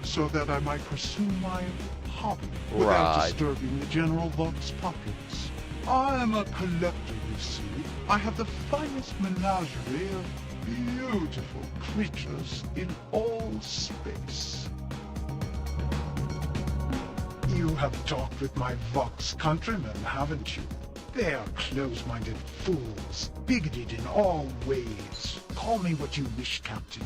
so that I might pursue my hobby without Right. disturbing the general Vox populace. I am a collector, you see. I have the finest menagerie of beautiful creatures in all space. You have talked with my Vox countrymen, haven't you? They are close-minded fools, bigoted in all ways. Call me what you wish, Captain.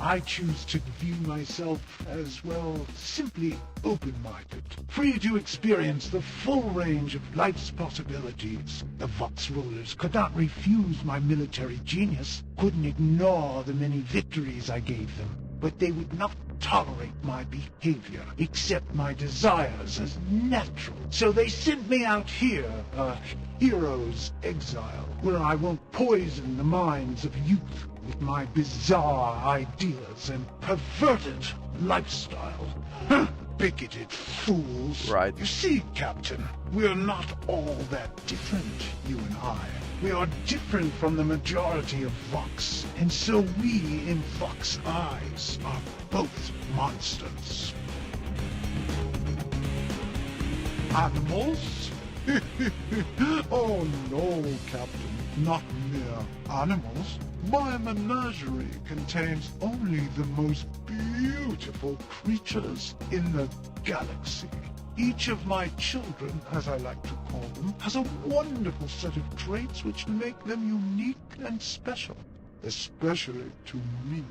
I choose to view myself as, well, simply open-minded, free to experience the full range of life's possibilities. The Vox rulers could not refuse my military genius, couldn't ignore the many victories I gave them, but they would not tolerate my behavior, accept my desires as natural. So they sent me out here, a hero's exile, where I won't poison the minds of youth with my bizarre ideas and perverted lifestyle. Bigoted fools. Right. You see, Captain, we're not all that different, you and I. We are different from the majority of Vox, and so we, in Vox eyes, are both monsters. Animals? Oh no, Captain, not mere animals. My menagerie contains only the most beautiful creatures in the galaxy. Each of my children, as I like to call them, has a wonderful set of traits which make them unique and special, especially to me.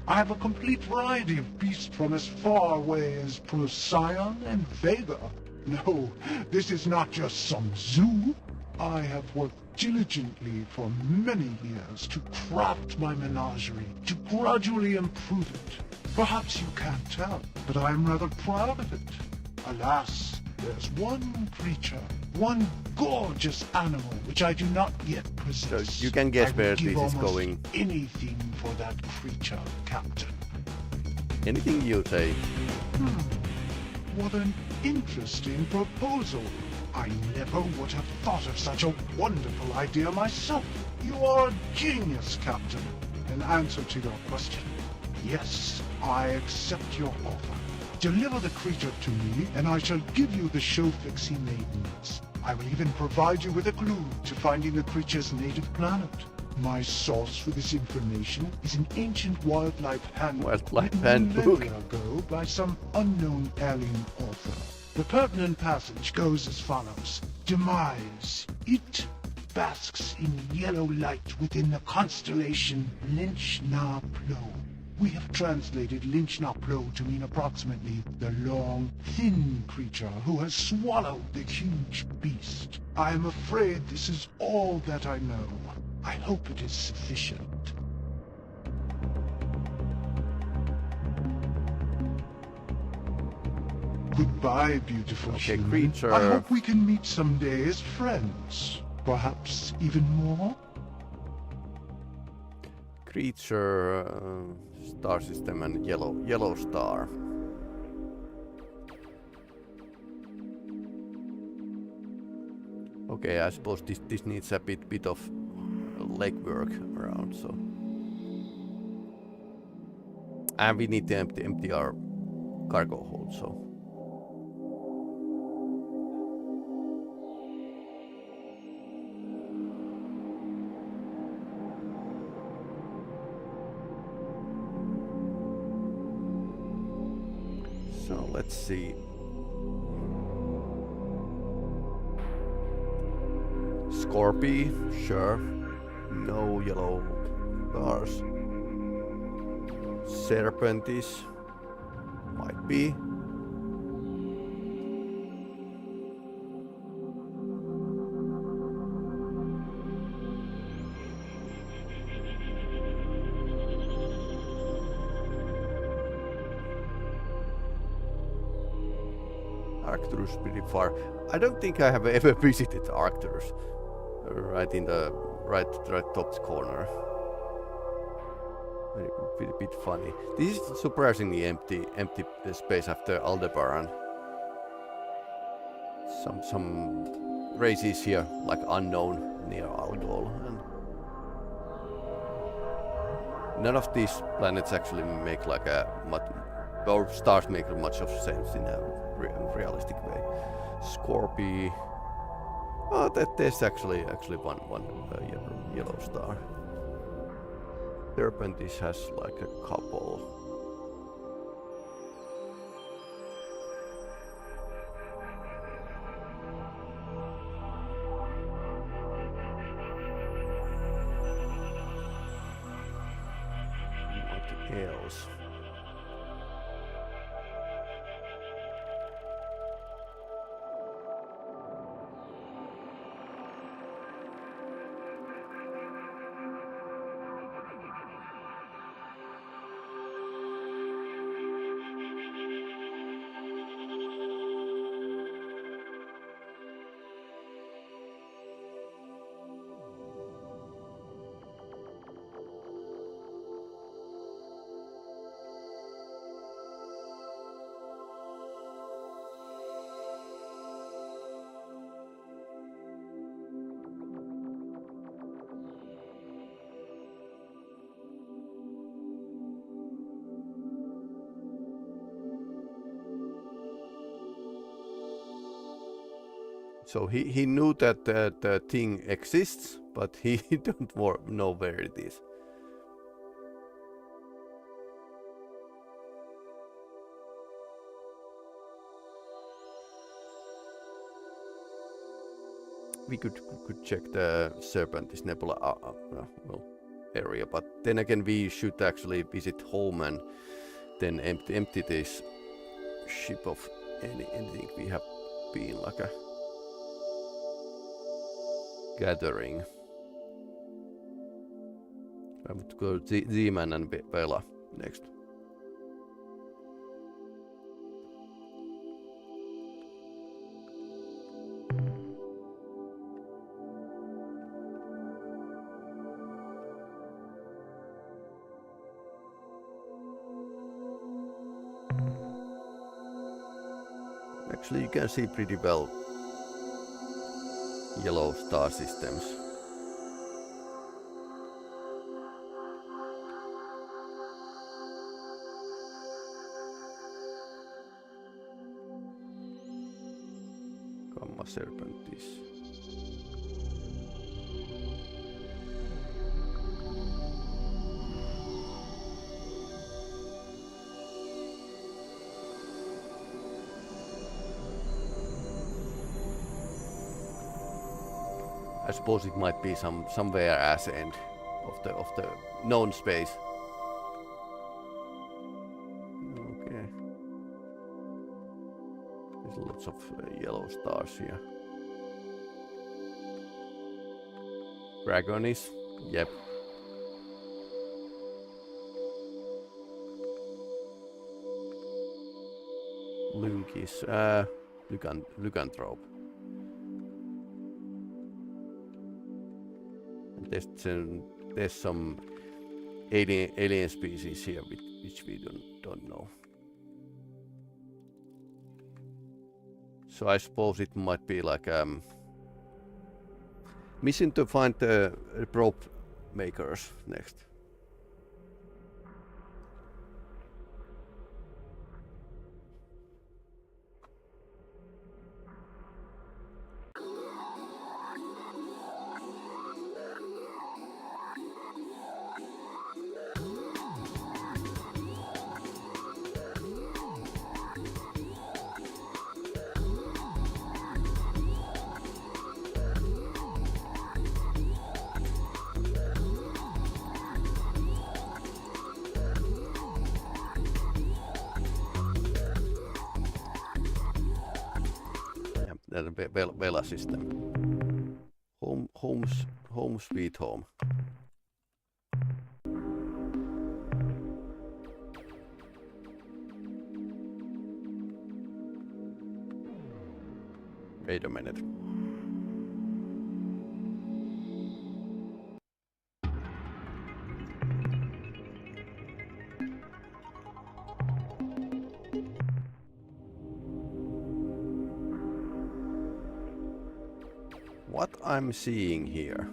I have a complete variety of beasts from as far away as Procyon and Vega. No, this is not just some zoo. I have worked diligently for many years to craft my menagerie, to gradually improve it. Perhaps you can't tell, but I am rather proud of it. Alas, there's one creature, one gorgeous animal which I do not yet possess. So you can guess I would where give this is almost going. Anything for that creature, Captain. Anything you say. What an interesting proposal. I never would have thought of such a wonderful idea myself. You are a genius, Captain. In answer to your question, yes, I accept your offer. Deliver the creature to me, and I shall give you the show fix he needs. I will even provide you with a clue to finding the creature's native planet. My source for this information is an ancient wildlife handbook written millennia ago by some unknown alien author. The pertinent passage goes as follows. Demise. It basks in yellow light within the constellation Lynch-Na-Plo. We have translated Lynch-Na-Plo to mean approximately the long, thin creature who has swallowed the huge beast. I am afraid this is all that I know. I hope it is sufficient. Goodbye, beautiful human. creature. I hope we can meet someday as friends. Perhaps even more? Creature, star system and yellow star. Okay, I suppose this needs a bit of legwork around, so. And we need to empty our cargo hold, so. So let's see. Scorpy, sure. No yellow stars. Serpentis, might be. Arcturus pretty far. I don't think I have ever visited Arcturus. Right in the right top corner. Bit funny. This is surprisingly empty space after Aldebaran. Some races here, like unknown near Algol, and none of these planets actually make like a or stars make much of sense in a realistic way. Scorpy. Oh, there's actually one yellow star. Serpentis has like a couple. What else? So he knew that the thing exists, but he don't know where it is. We could check the Serpentis Nebula well, area, but then again we should actually visit home and then empty this ship of anything we have been like a gathering. I would go to Z-Man and Bella next. Actually, you can see pretty well yellow star systems. Gamma Serpentis. I suppose it might be somewhere as end of the known space. Okay. There's lots of yellow stars here. Dragonis, yep. Lunkis, Lycanthrope. There's some alien species here which we don't know. So I suppose it might be like mission to find the probe makers next. Vela system. Home sweet home. Wait a minute. What I'm seeing here.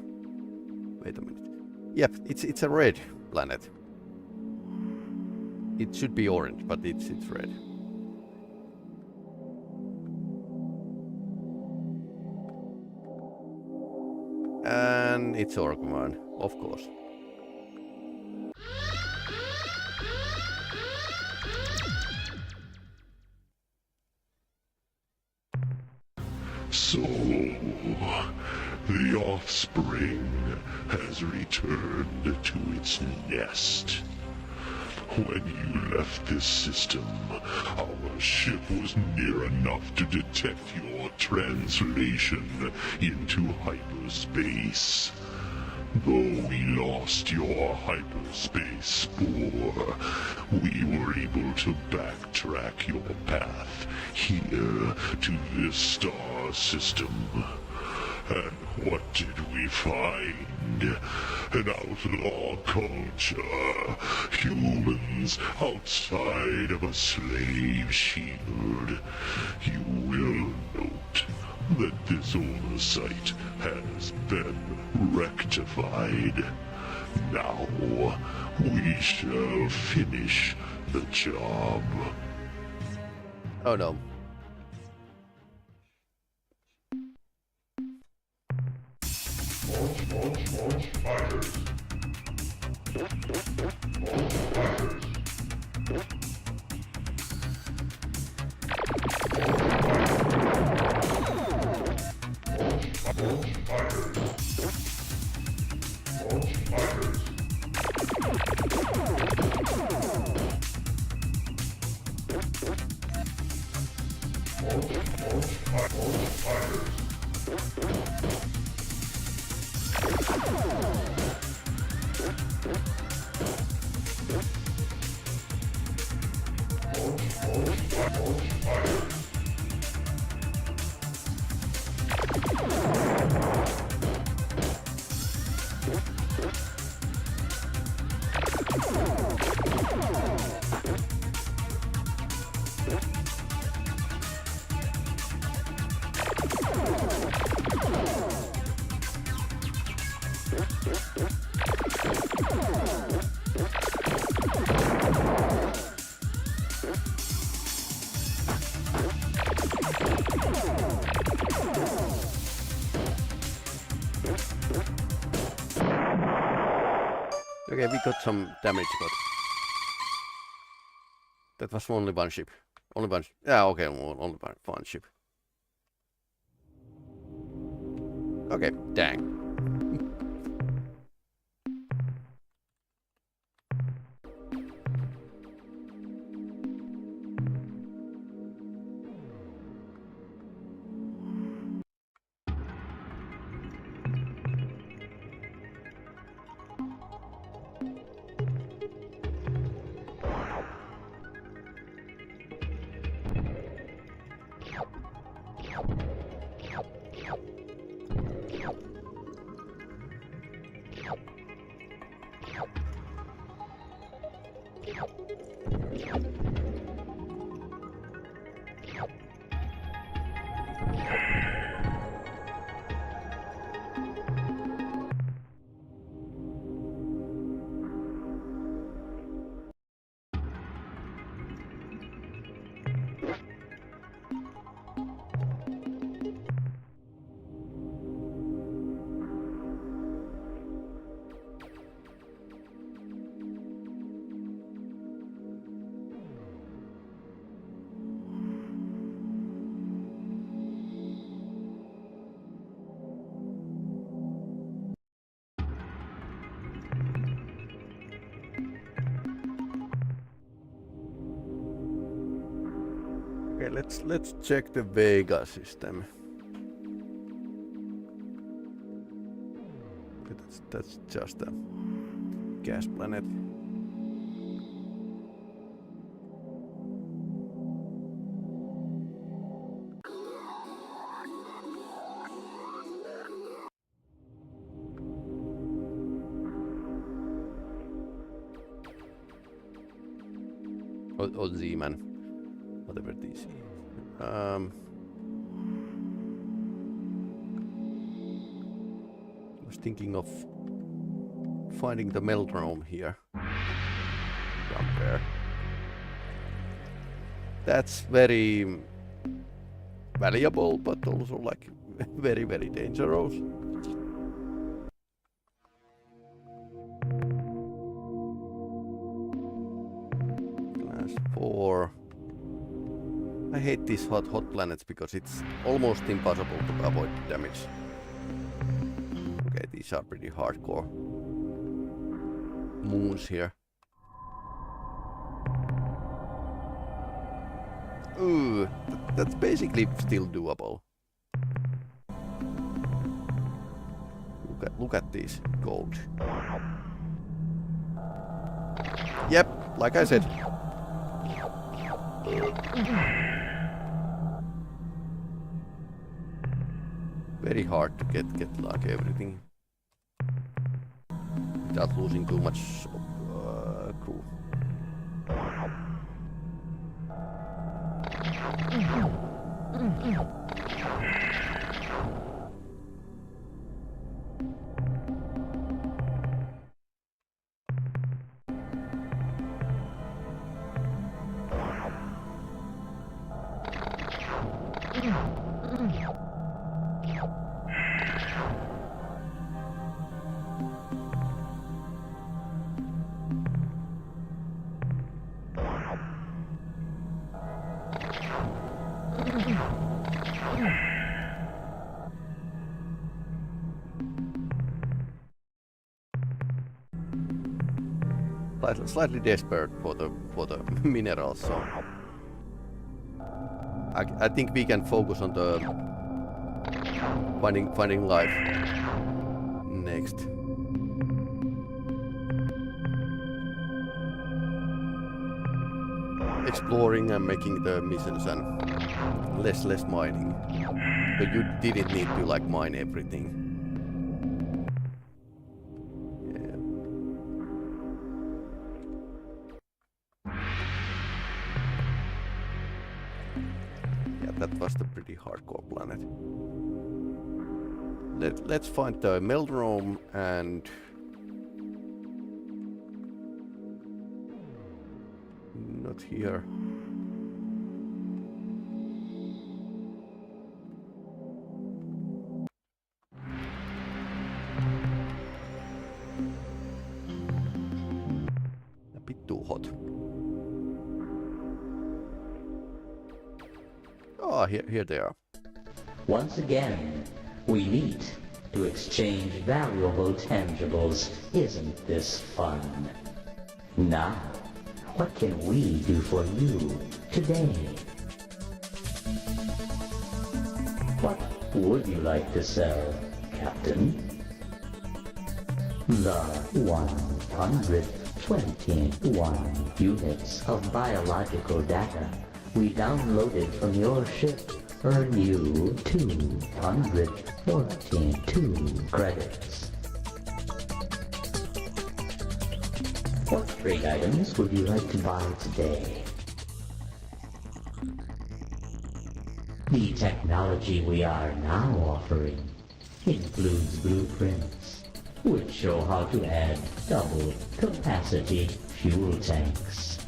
Wait a minute. Yep, it's a red planet. It should be orange, but it's red. And it's Ur-Quan, of course. So, the offspring has returned to its nest. When you left this system, our ship was near enough to detect your translation into hyperspace. Though we lost your hyperspace spore, we were able to backtrack your path here to this star system. And what did we find? An outlaw culture. Humans outside of a slave shield. You will note that this oversight has been rectified. Now, we shall finish the job. Oh no. Launch fighters. Launch fighters. Launch fighters. Launch fighters. Launch fighters. Okay, we got some damage, but that was only one ship. Only one. Yeah, okay, only one ship. Okay, dang. Okay, let's check the Vega system. Okay, that's just a gas planet. Or Z-Man, whatever this is. I was thinking of finding the Meldrome here somewhere. That's very valuable, but also like very, very dangerous. Class 4. I hate these hot planets because it's almost impossible to avoid damage. Okay, these are pretty hardcore moons here. Ooh, that's basically still doable. Look at these gold. Yep, like I said. Very hard to get like everything without losing too much crew. slightly desperate for the minerals. So I think we can focus on the finding life next. Exploring and making the missions and less mining. But you didn't need to like mine everything. Yeah. Yeah, that was the pretty hardcore planet. Let's find the Meldrome and not here. A bit too hot. Oh, here they are. Once again, we meet to exchange valuable tangibles. Isn't this fun? Now, what can we do for you today? What would you like to sell, Captain? The 121 units of biological data we downloaded from your ship earn you 242 credits. What trade items would you like to buy today? The technology we are now offering includes blueprints, which show how to add double capacity fuel tanks.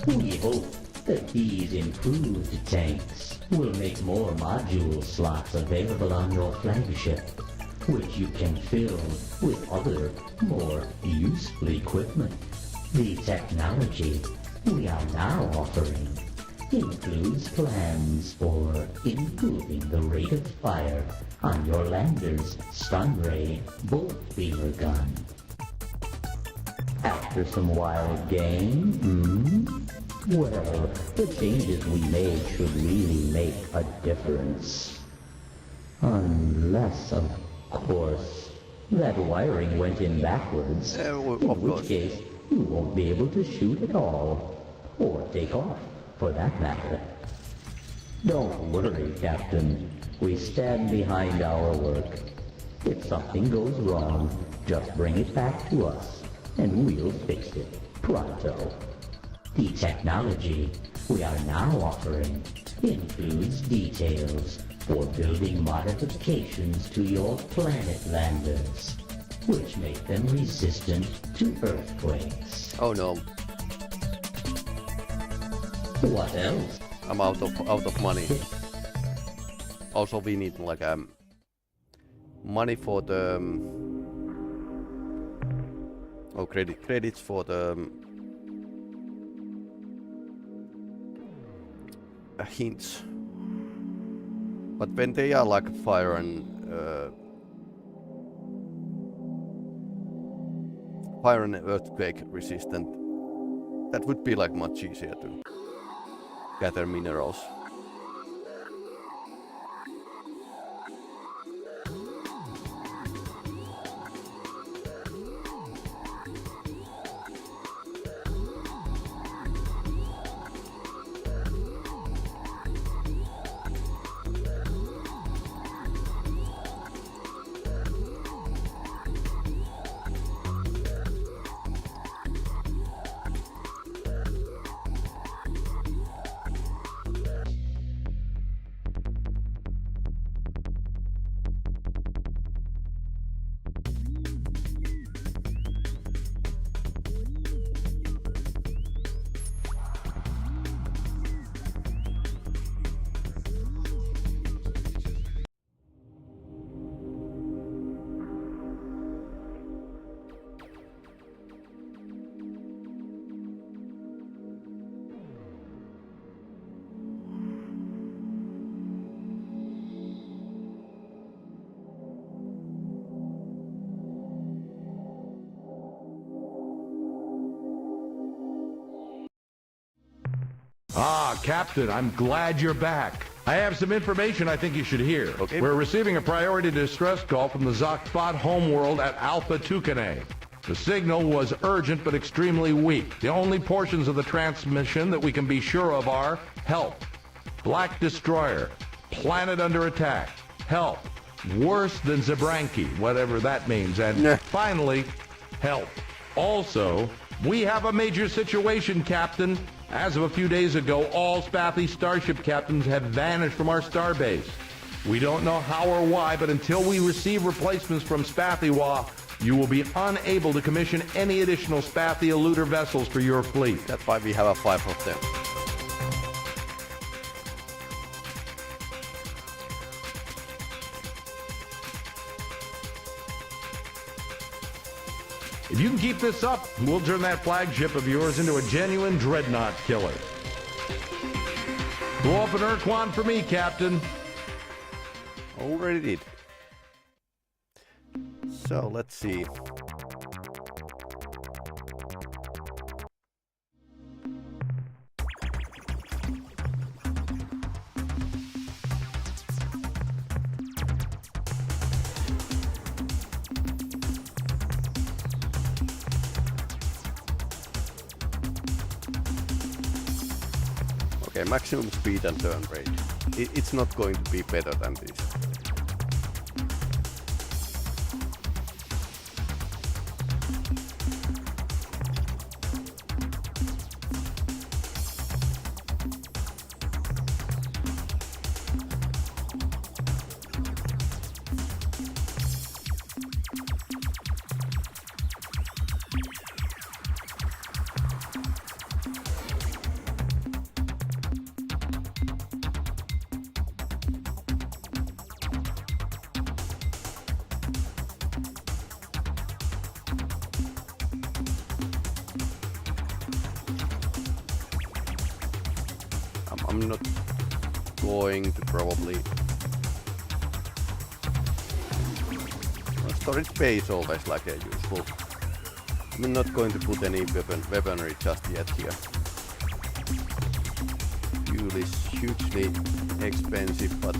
We hope that these improved tanks will make more module slots available on your flagship, which you can fill with other, more useful equipment. The technology we are now offering includes plans for improving the rate of fire on your lander's stun ray bolt feeler gun. After some wild game, well, the changes we made should really make a difference. Unless, of course, that wiring went in backwards, in which case you won't be able to shoot at all, or take off, for that matter. Don't worry, Captain. We stand behind our work. If something goes wrong, just bring it back to us, and we'll fix it pronto. The technology we are now offering includes details for building modifications to your planet landers, which make them resistant to earthquakes. Oh no, What else? I'm out of money. Also, we need like money for the credits for the hints. But when they are like fire and earthquake resistant, that would be like much easier to gather minerals. Ah, Captain, I'm glad you're back. I have some information I think you should hear. Okay. We're receiving a priority distress call from the zog-fot homeworld at Alpha Tucanae. The signal was urgent but extremely weak. The only portions of the transmission that we can be sure of are help, Black Destroyer, planet under attack, help, worse than Zabranki, whatever that means, and finally, help. Also, we have a major situation, Captain. As of a few days ago, all Spathi starship captains have vanished from our starbase. We don't know how or why, but until we receive replacements from Spathiwa, you will be unable to commission any additional Spathi eluder vessels for your fleet. That's why we have a 5 of them. If you can keep this up, we'll turn that flagship of yours into a genuine dreadnought killer. Go off an Ur-Quan for me, Captain. Already did. So let's see. Okay, maximum speed and turn rate. It's not going to be better than this. I'm not going to probably... storage space always like a useful. I'm not going to put any weaponry just yet here. Fuel is hugely expensive, but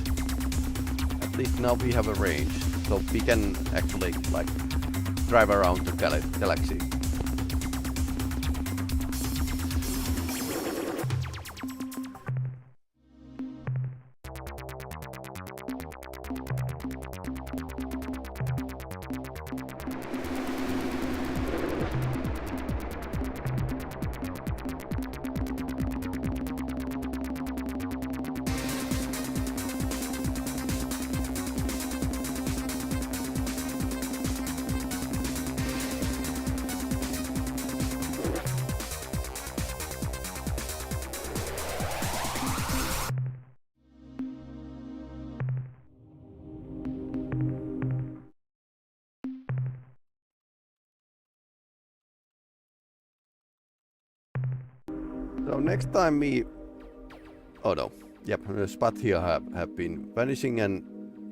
at least now we have a range, so we can actually like drive around the galaxy. So next time we... Oh no. Yep, Spathi have been vanishing and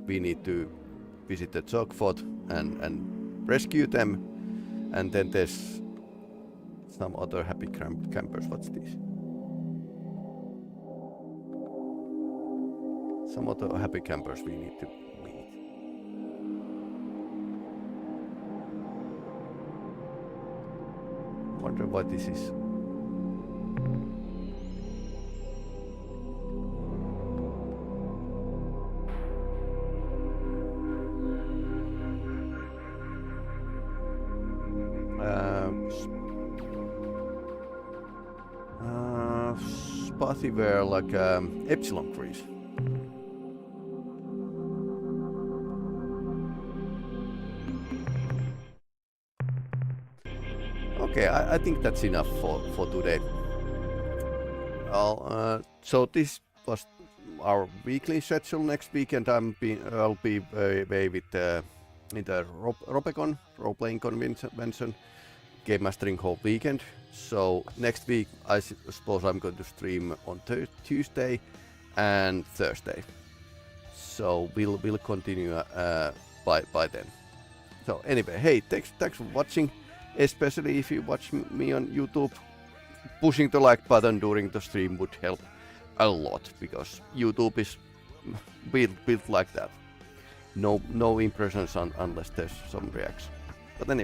we need to visit the zog-fot and rescue them. And then there's some other happy campers. What's this? Some other happy campers we need to meet. Wonder what this is. Spathi were like epsilon trees. Okay, I think that's enough for today. So this was our weekly schedule. Next weekend I'll be away with in the Robecon role-playing convention, game mastering whole weekend. So next week I suppose I'm going to stream on Tuesday and Thursday. So we'll continue by then. So anyway, hey, thanks for watching. Especially if you watch me on YouTube, pushing the like button during the stream would help a lot, because YouTube is built like that. No impressions unless there's some reaction. But anyway.